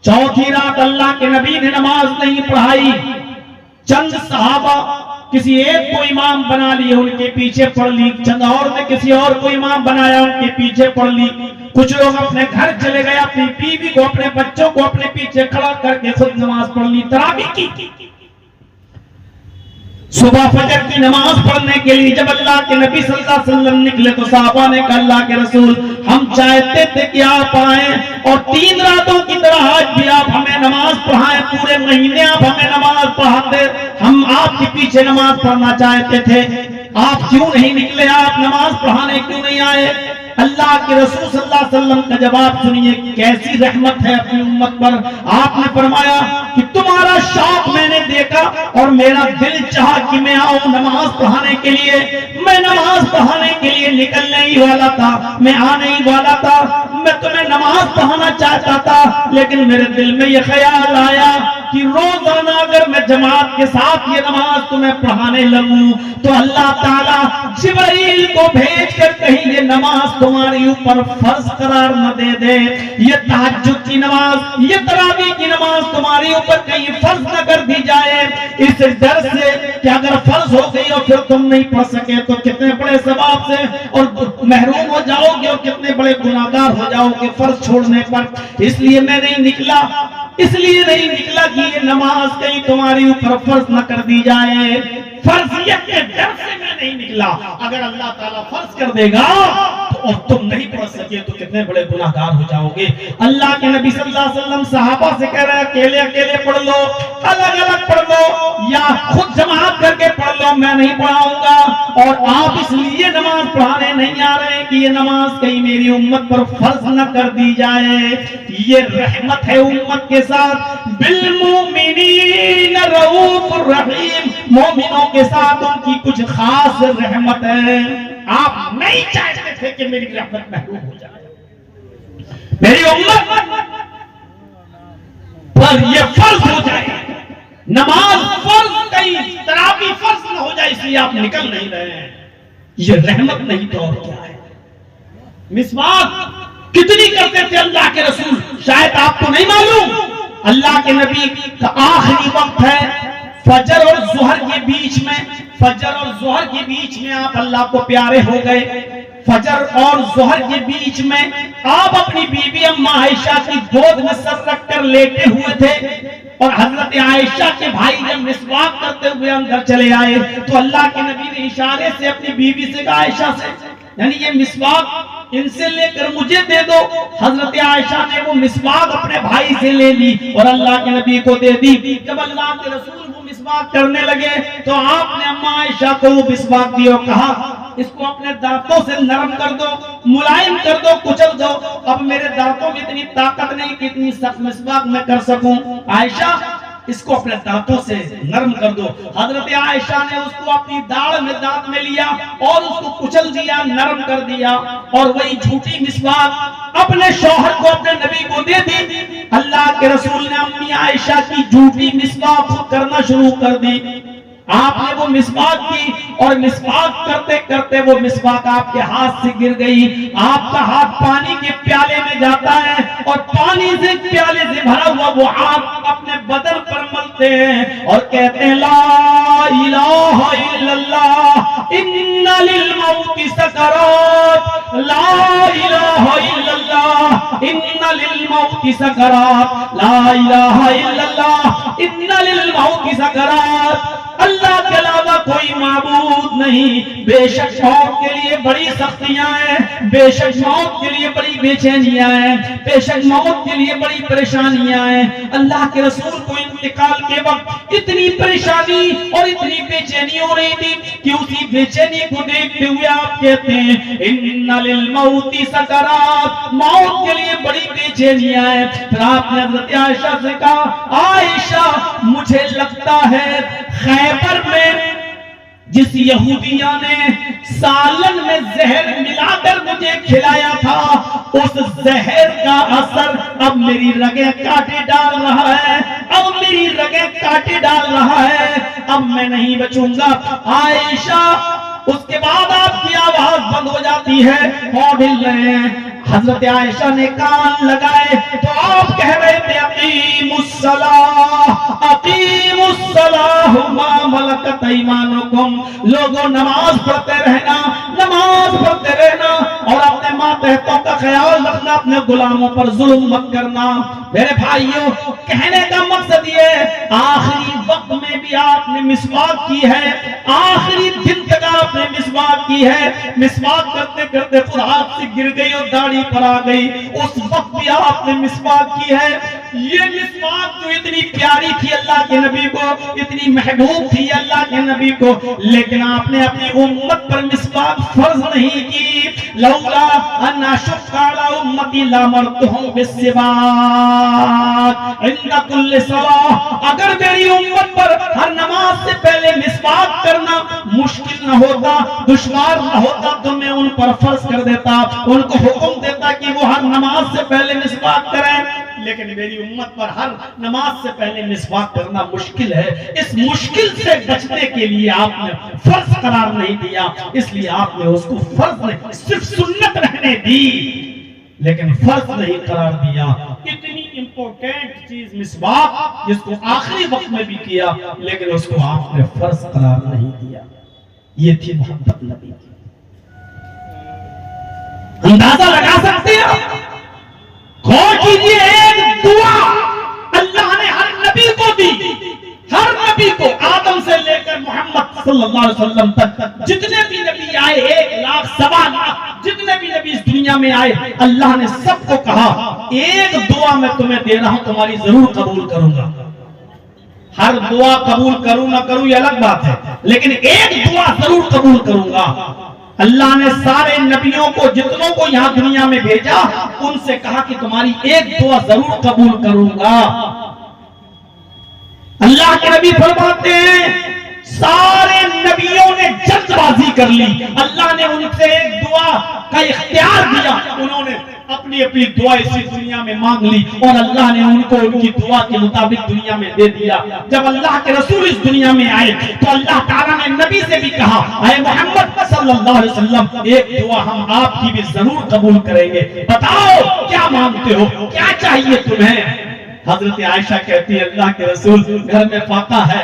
4थी रात अल्लाह के नबी ने नमाज नहीं पढ़ाई। चंद सहाबा किसी एक को इमाम बना लिए, उनके पीछे पढ़ ली। चंद और ने किसी और को इमाम बनाया, उनके पीछे पढ़ ली। कुछ लोग अपने घर चले गए, अपनी बीवी को, अपने बच्चों को अपने पीछे खड़ा करके खुद नमाज पढ़ ली, तरावी की। सुबह फजर की नमाज पढ़ने के लिए जब अल्लाह के नबी सल्लल्लाहु अलैहि वसल्लम निकले तो साहबा ने कहा अल्लाह के रसूल हम चाहते थे कि आप आए और 3 रातों की तरह आज भी आप हमें नमाज पढ़ाएं, पूरे महीने आप हमें नमाज पढ़ाते, हम आपके पीछे नमाज पढ़ना चाहते थे, आप क्यों नहीं निकले, आप नमाज पढ़ाने क्यों नहीं आए? अल्लाह के रसूल सल्लल्लाहु अलैहि वसल्लम का जवाब सुनिए, कैसी रहमत है अपनी उम्मत पर। आपने फरमाया कि तुम्हारा शौक मैंने देखा और मेरा दिल चाहा कि मैं आऊं नमाज पढ़ाने के लिए। मैं नमाज पढ़ाने के लिए निकलने ही वाला था, मैं आने ही वाला था, मैं तुम्हें नमाज पढ़ाना चाहता था, लेकिन मेरे दिल में यह ख्याल आया कि रोजाना अगर मैं जमात के साथ ये नमाज तुम्हें पढ़ाने लगूं तो अल्लाह ताला जिब्रील को भेजकर कहीं ये नमाज तुम्हारे ऊपर फर्ज करार न दे दे, ये तहज्जुद की नमाज, ये तरावी की नमाज तुम्हारे ऊपर कहीं फर्ज न कर दी जाए, इस डर से कि अगर फर्ज हो गई और फिर तुम नहीं पढ़ सके तो कितने बड़े सवाब से और महरूम हो जाओगे और कितने बड़े गुनाहगार हो जाओगे फर्ज छोड़ने पर। इसलिए मैं नहीं निकला, इसलिए नहीं निकला कि ये नमाज कहीं तुम्हारे ऊपर फर्ज न कर दी जाए, फर्जियत के डर से मैं नहीं निकला। अगर अल्लाह ताला फर्ज कर देगा तो और तुम नहीं पढ़ सके तो कितने बड़े गुनाहगार हो जाओगे। अल्लाह के नबी सल्लल्लाहु अलैहि वसल्लम सहाबा से कह रहे हैं अकेले अकेले पढ़ लो, अलग अलग पढ़ लो या खुद जमात करके पढ़ लो, मैं नहीं पढ़ाऊंगा। और आप इसलिए नमाज पढ़ाने नहीं आ रहे कि ये नमाज कहीं मेरी उम्मत पर फर्ज न कर दी जाए। ये रहमत है उम्मत के साथ, बिलमुमिनीन रऊफुर रहीम, मोमिनों के साथ उनकी कुछ खास रहमत है। आप नहीं चाहते थे कि मेरी रहमत महरूम हो जाए, मेरी उम्मत पर यह फर्ज हो जाए, नमाज फर्ज, कहीं तरावी फर्ज न हो जाए, इसलिए आप निकल नहीं रहे हैं। ये रहमत नहीं तो और क्या है। मिसवाक कितनी करते थे अल्लाह के रसूल, शायद आपको नहीं मालूम। अल्लाह के नबी का आखिरी वक्त है, फजर और ज़ोहर के बीच में, फजर और ज़ोहर के बीच में आप अल्लाह को प्यारे हो गए। फजर और ज़ोहर के बीच में आप अपनी बीबी अम्मा आयशा की गोद में सर रख कर लेटे हुए थे और हजरत आयशा के भाई जब मिसवाक करते हुए अंदर चले आए तो अल्लाह के नबी ने इशारे से अपनी बीबी से कहा, आयशा से, यानी ये मिसवाक इनसे लेकर मुझे दे दो। हजरत आयशा ने वो मिसवाक अपने भाई से ले ली और अल्लाह के नबी को दे दी। जब अल्लाह के रसूल वो मिसवाक करने लगे तो आपने अम्मा आयशा को वो मिसवाक दिया और कहा, इसको अपने दांतों से नरम कर दो, मुलायम कर दो, कुचल दो। अब मेरे दांतों में इतनी ताकत नहीं कि इतनी सख्त मिसवाक मैं कर सकूं। आयशा, इसको अपने दांतों से नरम कर दो। हजरत आयशा ने उसको अपनी दाढ़ में दांत में लिया और उसको कुचल दिया, नरम कर दिया और वही झूठी मिसवाक अपने शौहर को, अपने नबी को दे दी। अल्लाह के रसूल ने अम्मी आयशा की झूठी मिसवाक करना शुरू कर दी। आपने वो मिसवाक की और मिसवाक करते करते वो मिसवाक आपके हाथ से गिर गई। आपका हाथ पानी के प्याले में जाता है और पानी से प्याले से भरा हुआ वो हाथ अपने बदन पर मलते हैं और कहते हैं, ला इलाहा इल्लल्लाह इन्ना लिल मौति सकरात, ला इलाहा इल्लल्लाह इन्ना लिल मौति सकरात, ला इलाहा इल्लल्लाह इन्ना लिल मौति सकरात। अल्लाह के अलावा कोई माबूद नहीं। बेशक मौत के लिए बड़ी सख्तियां हैं, बेशक मौत के लिए बड़ी बेचैनियां हैं, बेशक मौत के लिए बड़ी परेशानियां हैं। अल्लाह के रसूल को इंतकाल के वक्त इतनी परेशानी और इतनी बेचैनी हो रही थी कि उसी बेचैनी को देखते हुए आप कहते हैं, इन्ना लिल मौति सकरात, मौत के लिए बड़ी बेचैनियां हैं। फिर आपने हज़रत आयशा से कहा, आयशा, मुझे लगता है खैबर में जिस यहूदिया ने सालन में जहर मिलाकर मुझे खिलाया था, उस जहर का असर अब मेरी रगें काटे डाल रहा है, अब मेरी रगें काटे डाल रहा है, अब मैं नहीं बचूंगा। आयशा, उसके बाद आपकी आवाज बंद हो जाती है, कौन हिल रहे हैं? हजरत आयशा ने कान लगाए तो आप कह रहे थे, अकीमुस्सलाह मा मलकत ऐमानुकुम, लोगों नमाज पढ़ते रहना, नमाज पढ़ते रहना और अपने मातहतों का ख्याल रखना, अपने गुलामों पर जुल्म मत करना। मेरे भाइयों, कहने का मकसद ये, आखिरी वक्त में भी आपने मिसवाक की है, आखिरी दिन तक आपने मिसवाक की है। मिसवाक करते करते खुद हाथ से गिर गई और दाढ़ी पर आ गई, उस वक्त भी आपने मिसवाक की है। ये मिसवाक जो इतनी प्यारी थी अल्लाह के नबी को, इतनी महबूब थी अल्लाह के नबी को, लेकिन आपने अपनी उम्मत पर मिसवाक फर्ज नहीं की। लौला अन्ना शुक्काला उम्मती लामरतुहुम बिस्सिवाक इंदा कुल्ली सलाह, अगर मेरी उम्मत पर हर नमाज से पहले मिसवाक करना मुश्किल न होता, दुश्वार न होता, तो मैं उन पर फर्ज कर देता, उनको हुक्म देता कि वो हर नमाज से पहले मिसवाक करें। लेकिन मेरी उम्मत पर हर नमाज से पहले मिसवाक करना मुश्किल है। इस मुश्किल से बचने के लिए आपने फर्ज करार नहीं दिया, इसलिए आपने उसको फर्ज नहीं, सिर्फ सुन्नत रहने दी, लेकिन फर्ज नहीं करार दिया। इतनी इंपॉर्टेंट चीज मिसवाक, जिसको आखिरी वक्त में भी किया, लेकिन उसको आपने फर्ज करार नहीं दिया। ये थी मोहब्बत नबी की। अंदाजा लगा सकते हैं? गौर कीजिए, एक दुआ अल्लाह ने हर नबी को दी, हर नबी को, आदम से लेकर मोहम्मद सल्लल्लाहु अलैहि वसल्लम तक जितने भी नबी आए, 1 लाख 1.25 लाख जितने भी नबी इस दुनिया में आए, अल्लाह ने सबको कहा, एक दुआ मैं तुम्हें दे रहा हूं, तुम्हारी जरूर कबूल करूंगा। हर दुआ कबूल करूं ना करूं ये अलग बात है, लेकिन एक दुआ जरूर कबूल करूंगा। अल्लाह ने सारे नबियों को, जितनों को यहाँ दुनिया में भेजा, उनसे कहा कि तुम्हारी एक दुआ जरूर कबूल करूंगा। अल्लाह के नबी फरमाते हैं, सारे नबियों ने जल्दबाजी कर ली, अल्लाह ने उनसे एक दुआ का इख्तियार दिया, उन्होंने अपनी अपनी दुआ इसी दुनिया में मांग ली और अल्लाह ने उनको उनकी दुआ के मुताबिक दुनिया में दे दिया। जब अल्लाह के रसूल इस दुनिया में आए तो अल्लाह ताला ने नबी से भी कहा, ऐ मोहम्मद सल्लल्लाहु अलैहि वसल्लम, एक दुआ हम आपकी भी जरूर कबूल करेंगे, बताओ क्या मांगते हो, क्या चाहिए तुम्हें? हजरत आयशा कहती है, अल्लाह के रसूल, घर में फाका है,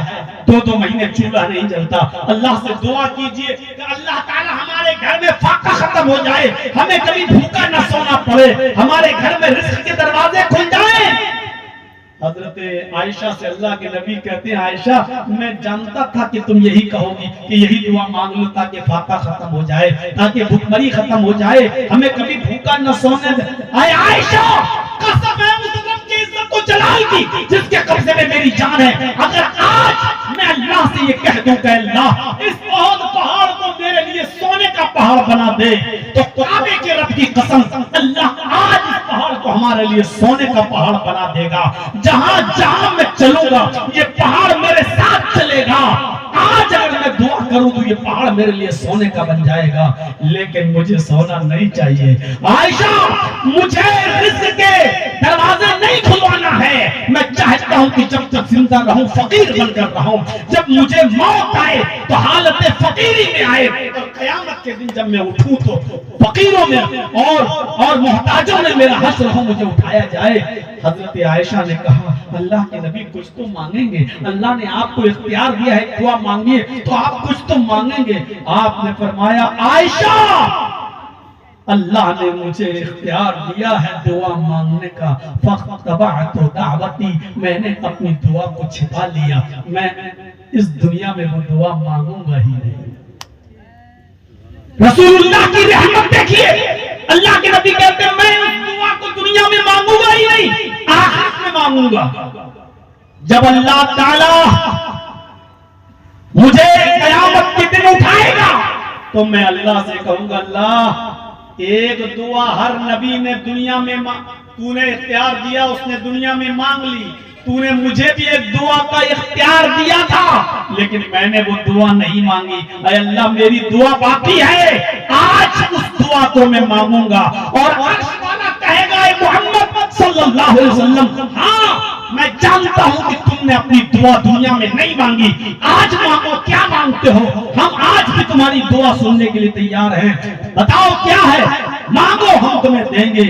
2-2 महीने चूल्हा नहीं जलता। अल्लाह से दुआ कीजिए कि अल्लाह ताला हमारे घर में फाका खत्म हो जाए, हमें कभी भूखा न सोना पड़े, हमारे घर में रिस्क के दरवाजे खुल जाए। हजरत आयशा से अल्लाह के नबी कहते हैं, आयशा मैं जानता था कि तुम यही कहोगी कि यही दुआ मांग लो ताकि फाका खत्म हो जाए, ताकि भूखमरी खत्म हो जाए, हमें कभी भूखा न सोने दे। आयशा कसम है उस रब की इज्जत को जलाल की जिसके कब्जे में मेरी जान है, अगर आज मैं अल्लाह से ये कह दूं कि अल्लाह इस पहाड़ को मेरे लिए सोने का पहाड़ बना दे, तो काबे के रब की कसम अल्लाह आज इस पहाड़ को हमारे लिए सोने का पहाड़ बना देगा। जहां जहां मैं चलूंगा ये पहाड़ मेरे साथ चलेगा। आज अगर मैं दुआ करूं तो ये पहाड़ मेरे लिए सोने का बन जाएगा, लेकिन मुझे सोना नहीं चाहिए। आयशा मुझे रिज़्क़ के दरवाजे नहीं खुलवाना है, मैं चाहता हूं कि जब तक जिंदा रहूं फकीर बनकर रहूं, जब मुझे मौत आए तो हालत फकीरी में आए, और क़यामत के दिन जब मैं उठूं तो फकीरों में और मोहताजों में मेरा हश्र हो, मुझे उठाया जाए। हजरत आयशा ने कहा, अल्लाह के नबी कुछ तो मांगेंगे, अल्लाह ने आपको इख्तियार दिया है दुआ मांगिए तो आप कुछ तो मांगेंगे। आपने फरमाया, आयशा अल्लाह ने मुझे इख्तियार दिया है दुआ मांगने का, फख्तबअतु दावती, मैंने अपनी दुआ को छिपा लिया, मैं इस दुनिया में वो दुआ मांगूंगा ही नहीं। रसूलुल्लाह की रहमत देखिए, अल्लाह के नबी कहते हैं मैं उस दुआ को दुनिया में मांगूंगा ही नहीं, आखिरत में मांगूंगा। जब अल्लाह ताला मुझे क़यामत के दिन उठाएगा तो मैं अल्लाह से कहूंगा, अल्लाह एक दुआ हर नबी ने दुनिया में तूने इख्तियार दिया, उसने दुनिया में मांग ली, तूने मुझे भी एक दुआ का इख्तियार दिया था, लेकिन मैंने वो दुआ नहीं मांगी। ऐ अल्लाह मेरी दुआ बाकी है, आज उस दुआ को मैं मांगूंगा। और अर्श वाला कहेगा, ऐ मोहम्मद सल्लल्लाहु अलैहि वसल्लम, हाँ मैं जानता हूं कि तुमने अपनी दुआ दुनिया में नहीं मांगी, आज मांगो, क्या मांगते हो, हम आज भी तुम्हारी दुआ सुनने के लिए तैयार हैं, बताओ क्या है, मांगो हम तुम्हें देंगे।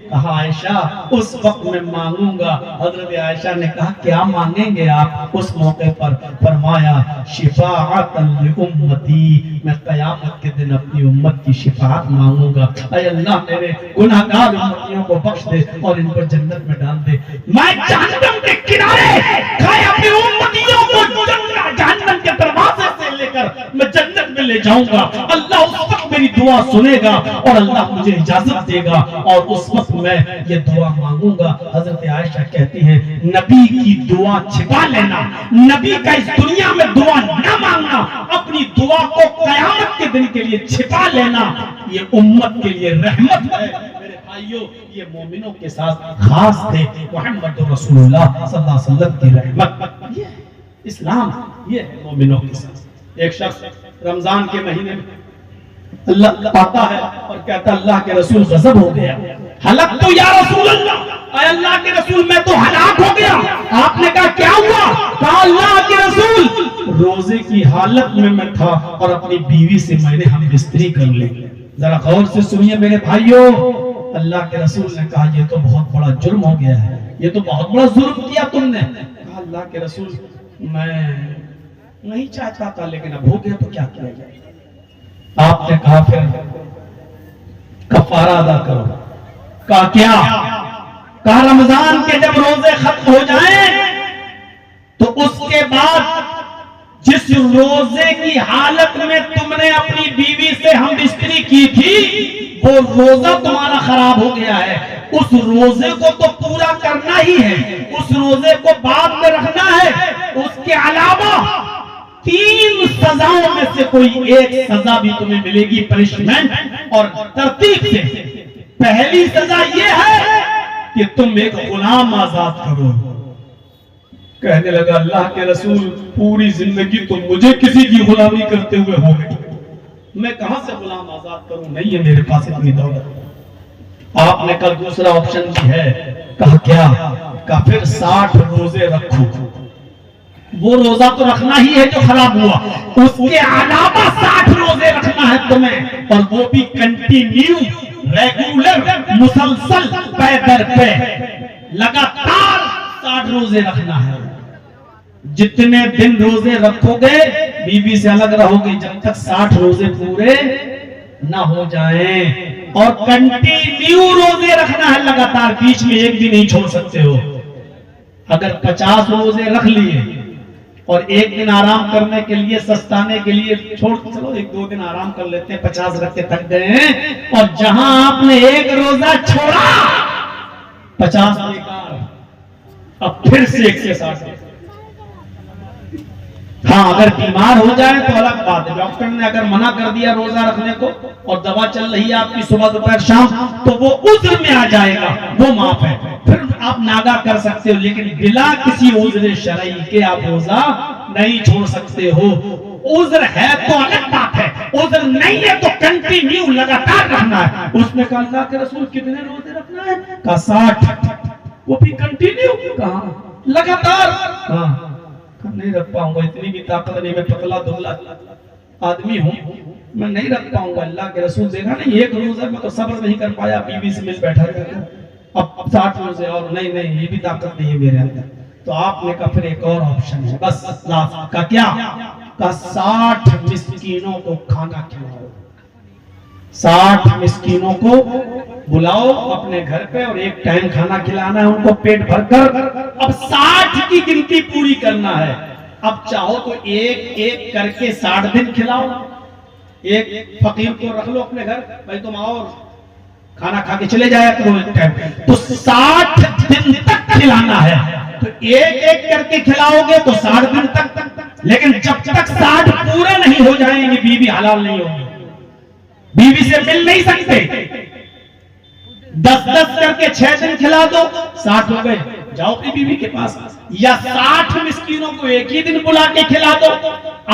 कहा, आयशा उस वक्त मैं मांगूंगा। हजरत आयशा ने कहा, क्या मांगेंगे आप? उस मौके पर फरमाया, शिफाअतन लि उम्मती, मैं क़यामत के दिन अपनी उम्मत की शिफाअत मांगूंगा। ऐ अल्लाह मेरे गुनाहगार उम्मतियों को बख्श दे और इन पर जन्नत में डाल दे। मैं जहन्नम के किनारे खड़े अपनी उम्मतियों को जहन्नम के दरवाजे से लेकर मैं जन्नत में ले जाऊंगा। अल्लाह उस वक्त मेरी दुआ सुनेगा और अल्लाह मुझे इजाजत देगा और उस वक्त मैं ये दुआ मांगूंगा। हजरत आयशा कहती है, नबी की दुआ छिपा लेना, नबी का इस दुनिया में दुआ न मांगना, अपनी दुआ को क़यामत के दिन के लिए छिपा लेना, ये उम्मत के लिए रहमत है। मेरे भाइयों, ये मोमिनों के साथ खास थे, मोहम्मद रसूलुल्लाह सल्लल्लाहु अलैहि वसल्लम की रहमत, ये इस्लाम, ये मोमिनों के साथ। एक शख्स रमजान के महीने में अल्लाह आता है और कहता, अल्लाह के रसूल गजब हो गया, हलक तो या रसूल अल्लाह, अल्लाह के रसूल मैं तो हलाक हो गया। आपने कहा क्या हुआ? कहा, अल्लाह के रसूल रोजे की हालत में मैं था और अपनी बीवी से मैंने हम बिस्तरी कर ली। जरा गौर से सुनिए मेरे भाइयों, अल्लाह के रसूल ने कहा, ये तो बहुत बड़ा जुर्म हो गया है, ये तो बहुत बड़ा जुर्म किया तुमने। कहा, अल्लाह के रसूल मैं नहीं चाहता था, लेकिन अब हो गया तो क्या किया जाए। आपने कहा, फिर कफारा अदा करो। कहा, क्या? कहा, रमजान के जब रोजे खत्म हो जाएं तो उसके बाद जिस रोजे की हालत में तुमने अपनी बीवी से हम बिस्तरी की थी, वो रोजा तुम्हारा खराब हो गया है, उस रोजे को तो पूरा करना ही है, उस रोजे को बाद में रखना है। उसके अलावा 3 सजाओं में से कोई एक सजा भी तुम्हें मिलेगी, पनिशमेंट और तरतीब से। पहली सजा यह है कि तुम एक गुलाम आजाद करो। कहने लगा, अल्लाह के रसूल पूरी जिंदगी तो मुझे किसी की गुलामी करते हुए हो गई, मैं कहां से गुलाम आजाद करूं, नहीं है मेरे पास इतनी दौलत। आपने कल दूसरा ऑप्शन भी है। कहा, क्या? कहा, फिर 60 रोजे रखो। वो रोजा तो रखना ही है जो खराब हुआ, उसके अलावा 60 रोजे रखना है तुम्हें, और वो भी कंटिन्यू, रेगुलर, मुसलसल, पे दर पे लगातार 60 रोजे रखना है। जितने दिन रोजे रखोगे बीवी से अलग रहोगे जब तक 60 रोजे पूरे ना हो जाएं। और कंटिन्यू रोजे रखना है लगातार, बीच में एक भी नहीं छोड़ सकते हो। अगर 50 रोजे रख लिए और एक दिन आराम करने के लिए सस्ताने के लिए छोड़, चलो 1-2 दिन आराम कर लेते हैं, 50 रखते थक गए हैं, और जहां आपने एक रोजा छोड़ा 50 बेकार, अब फिर से 1 से 60। हाँ, अगर बीमार हो जाए तो अलग बात है, डॉक्टर ने अगर मना कर दिया रोजा रखने को और दवा चल रही है आपकी सुबह दोपहर शाम, तो वो उज्र में आ जाएगा, वो माफ है, फिर आप नागा कर सकते हो। लेकिन बिना किसी उज्र शरई के आप रोजा नहीं छोड़ सकते हो। उज्र है तो अलग बात है, उज्र नहीं है तो कंटिन्यू लगातार रखना है। उसने कहा अल्लाह के रसूल कितने रोजे रखना है? कहा 60। वो भी कंटिन्यू, कहा लगातार। हाँ, नहीं रख पाऊंगा, इतनी भी ताकत नहीं, मैं पतला दुबला आदमी हूँ, मैं नहीं रख पाऊंगा। अल्लाह के रसूल देखा नहीं, एक रोजा में तो सब्र नहीं कर पाया, बीवी से मिल बैठा रहता, अब 60 रोजे और नहीं, ये भी ताकत नहीं है मेरे अंदर। तो आपने कहा फिर एक और ऑप्शन है, बस लास्ट का क्या? का 60 मिस्कीनों को खाना खिलाओ, 60 मिस्कीनों को बुलाओ अपने घर पे और एक टाइम खाना खिलाना है उनको पेट भरकर। अब 60 की गिनती पूरी करना है। अब चाहो तो एक एक करके 60 दिन खिलाओ, एक फकीर को रख लो अपने घर, भाई तुम आओ खाना खा के चले जाया करो एक टाइम, तो 60 दिन तक खिलाना है। तो एक एक करके खिलाओगे तो 60 दिन तक, लेकिन जब तक 60 पूरे नहीं हो जाएंगे बीवी हलाल नहीं होगी, बीवी से मिल नहीं सकते। 10-10 करके 6 दिन खिला दो, 60 हो गए, जाओ अपनी बीवी के पास। या 60 मिस्कीनों को एक ही दिन बुला के खिला दो।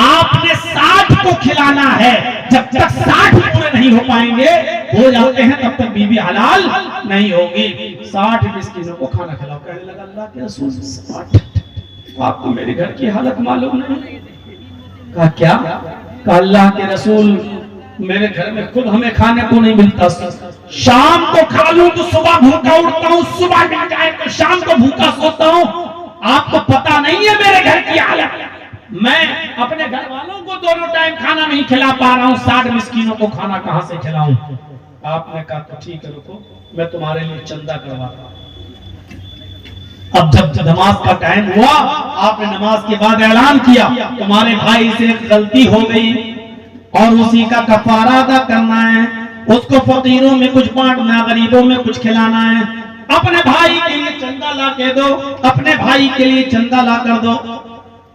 आपने 60 को खिलाना है, जब तक 60 पूरे नहीं हो पाएंगे, हो जाते हैं, तब तक बीवी हलाल नहीं होगी। 60 मिस्कीनों को खाना खिलाओ। कहने लगा अल्लाह के रसूल 60, आपको मेरे घर की हालत मालूम नहीं? कहा क्या? कहा अल्लाह के रसूल मेरे घर में खुद हमें खाने को नहीं मिलता, शाम को खा लूं तो सुबह भूखा उठता हूं, सुबह मिल जाए तो शाम को भूखा सोता हूं। आपको पता नहीं है मेरे घर की हालत, मैं अपने घर वालों को दोनों टाइम खाना नहीं खिला पा रहा हूं, 60 मिस्कीनों को खाना कहां से खिलाऊं? आपने कहा तो ठीक है, रुको मैं तुम्हारे लिए चंदा करवाता हूं। अब जब नमाज का टाइम हुआ, आपने नमाज के बाद ऐलान किया तुम्हारे भाई से गलती हो गई और उसी का कफारा अदा करना है, उसको फकीरों में कुछ बांटना, गरीबों में कुछ खिलाना है। अपने भाई के लिए चंदा ला के दो, अपने भाई के लिए चंदा ला कर दो।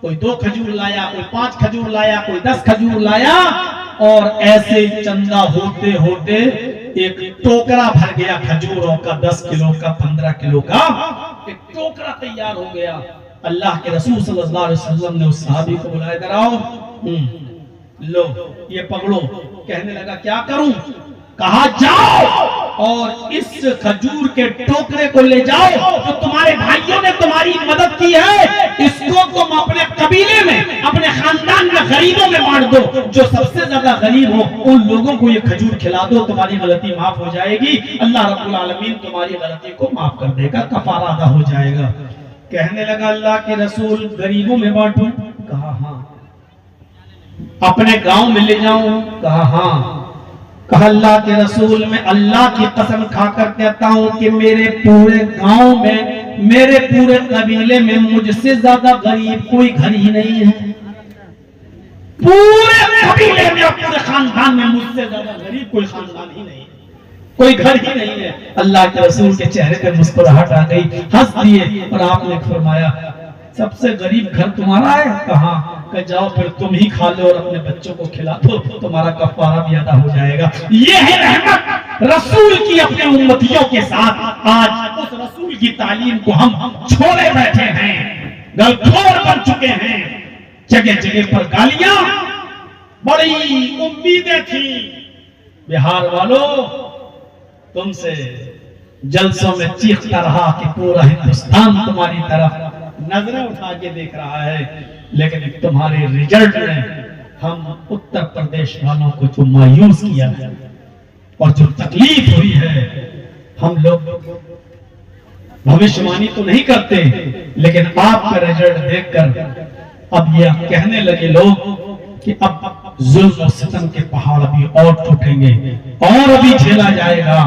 कोई 2 खजूर लाया, कोई 5 खजूर लाया, कोई 10 खजूर लाया, और ऐसे चंदा होते होते एक टोकरा भर गया खजूरों का, 10 किलो का, 15 किलो का एक टोकरा तैयार हो गया। अल्लाह के रसूल सल्लल्लाहु अलैहि वसल्लम ने उस सहाबी को बुलाया, इधर आओ, लो ये पकड़ो। कहने लगा क्या करूं? कहा जाओ और इस खजूर के टोकरे को ले जाओ, तो तुम्हारे भाइयों ने तुम्हारी मदद की है, इसको तुम अपने कबीले में, अपने खानदान में गरीबों में बांट दो, जो सबसे ज्यादा गरीब हो उन लोगों को ये खजूर खिला दो, तुम्हारी गलती माफ हो जाएगी, अल्लाह रब्बुल आलमीन तुम्हारी गलती को माफ कर देगा, कफारा अदा हो जाएगा। कहने लगा अल्लाह के रसूल गरीबों में बांटूं? कहा हाँ। अपने गांव में ले जाऊं? कहा हाँ। कहा अल्लाह के रसूल मैं अल्लाह की कसम खाकर कहता हूं कि मेरे पूरे गांव में, मेरे पूरे कबीले में मुझसे ज्यादा गरीब कोई घर ही नहीं है, पूरे कबीले में, पूरे खानदान में मुझसे ज्यादा गरीब कोई खानदान ही नहीं है, कोई घर ही नहीं है। अल्लाह के रसूल के चेहरे पे मुस्कुराहट आ गई, हंस दिए और आपने फरमाया सबसे गरीब घर तुम्हारा है? कहा कि जाओ फिर तुम ही खा लो और अपने बच्चों को खिला दो, तुम्हारा कफारा भी अदा हो जाएगा। ये है रहमत रसूल की अपने उम्मतियों के साथ। आज उस रसूल की तालीम को हम छोड़े बैठे हैं, गलखोर बन चुके हैं, जगह जगह पर गालियां। बड़ी उम्मीदें थी बिहार वालों तुमसे, जलसों में चीखता रहा कि पूरा हिंदुस्तान तुम्हारी तरफ नजरें उठा के देख रहा है, लेकिन तुम्हारे रिजल्ट ने हम उत्तर प्रदेश वालों को जो मायूस किया है और जो तकलीफ हुई है, हम लोग भविष्यवाणी तो नहीं करते, लेकिन आपका रिजल्ट देखकर अब ये कहने लगे लोग कि अब जुल्म और सितम के पहाड़ अभी और टूटेंगे और अभी झेला जाएगा,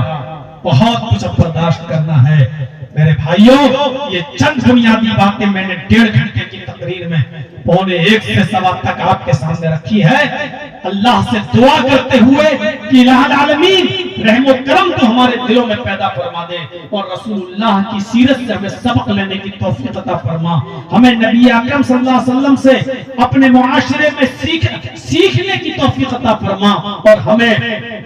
बहुत कुछ अब बर्दाश्त करना है। मेरे भाइयों, ये चंद बुनियादी बातें मैंने 1.5 घंटे की तकरीर में 1:15 से 1:15 तक आपके सामने रखी है। अल्लाह से दुआ करते हुए कि इलाहुल आलमीन रहमो करम तो हमारे दिलों में पैदा फरमा दे और रसूलुल्लाह की सीरत से हमें सबक लेने की तौफीक अता फरमा। हमें नबी अकरम सल्लल्लाहु अलैहि वसल्लम से अपने मुआशरे में सीखने की तौफीक अता फरमा और हमें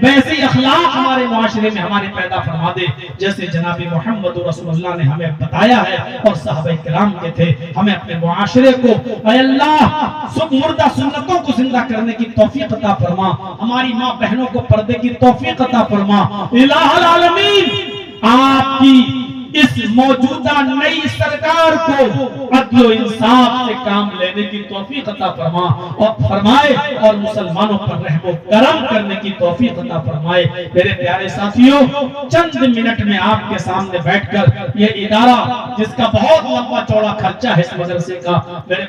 वैसे अखलाक हमारे मुआशरे में हमारे पैदा फरमा दे जैसे जनाबी मोहम्मद रसूलुल्लाह ने हमें बताया है और सहाबा किराम के थे। हमें अपने मुआशरे को अल्लाह मुर्दा सुन्नतों को जिंदा करने की तौफीक अता फरमा। हमारी माँ बहनों को पर्दे की तौफीक अता फरमा। इलाहुल आलमीन आपकी इस मौजूदा नई सरकार को अदल और इंसाफ से काम लेने की तौफीक अता फरमाए और मुसलमानों पर रहमो करम करने की तौफीक अता फरमाए। मेरे प्यारे साथियों, चंद मिनट में आपके सामने बैठकर ये इदारा जिसका बहुत लंबा चौड़ा खर्चा है इस मदरसे का, मेरे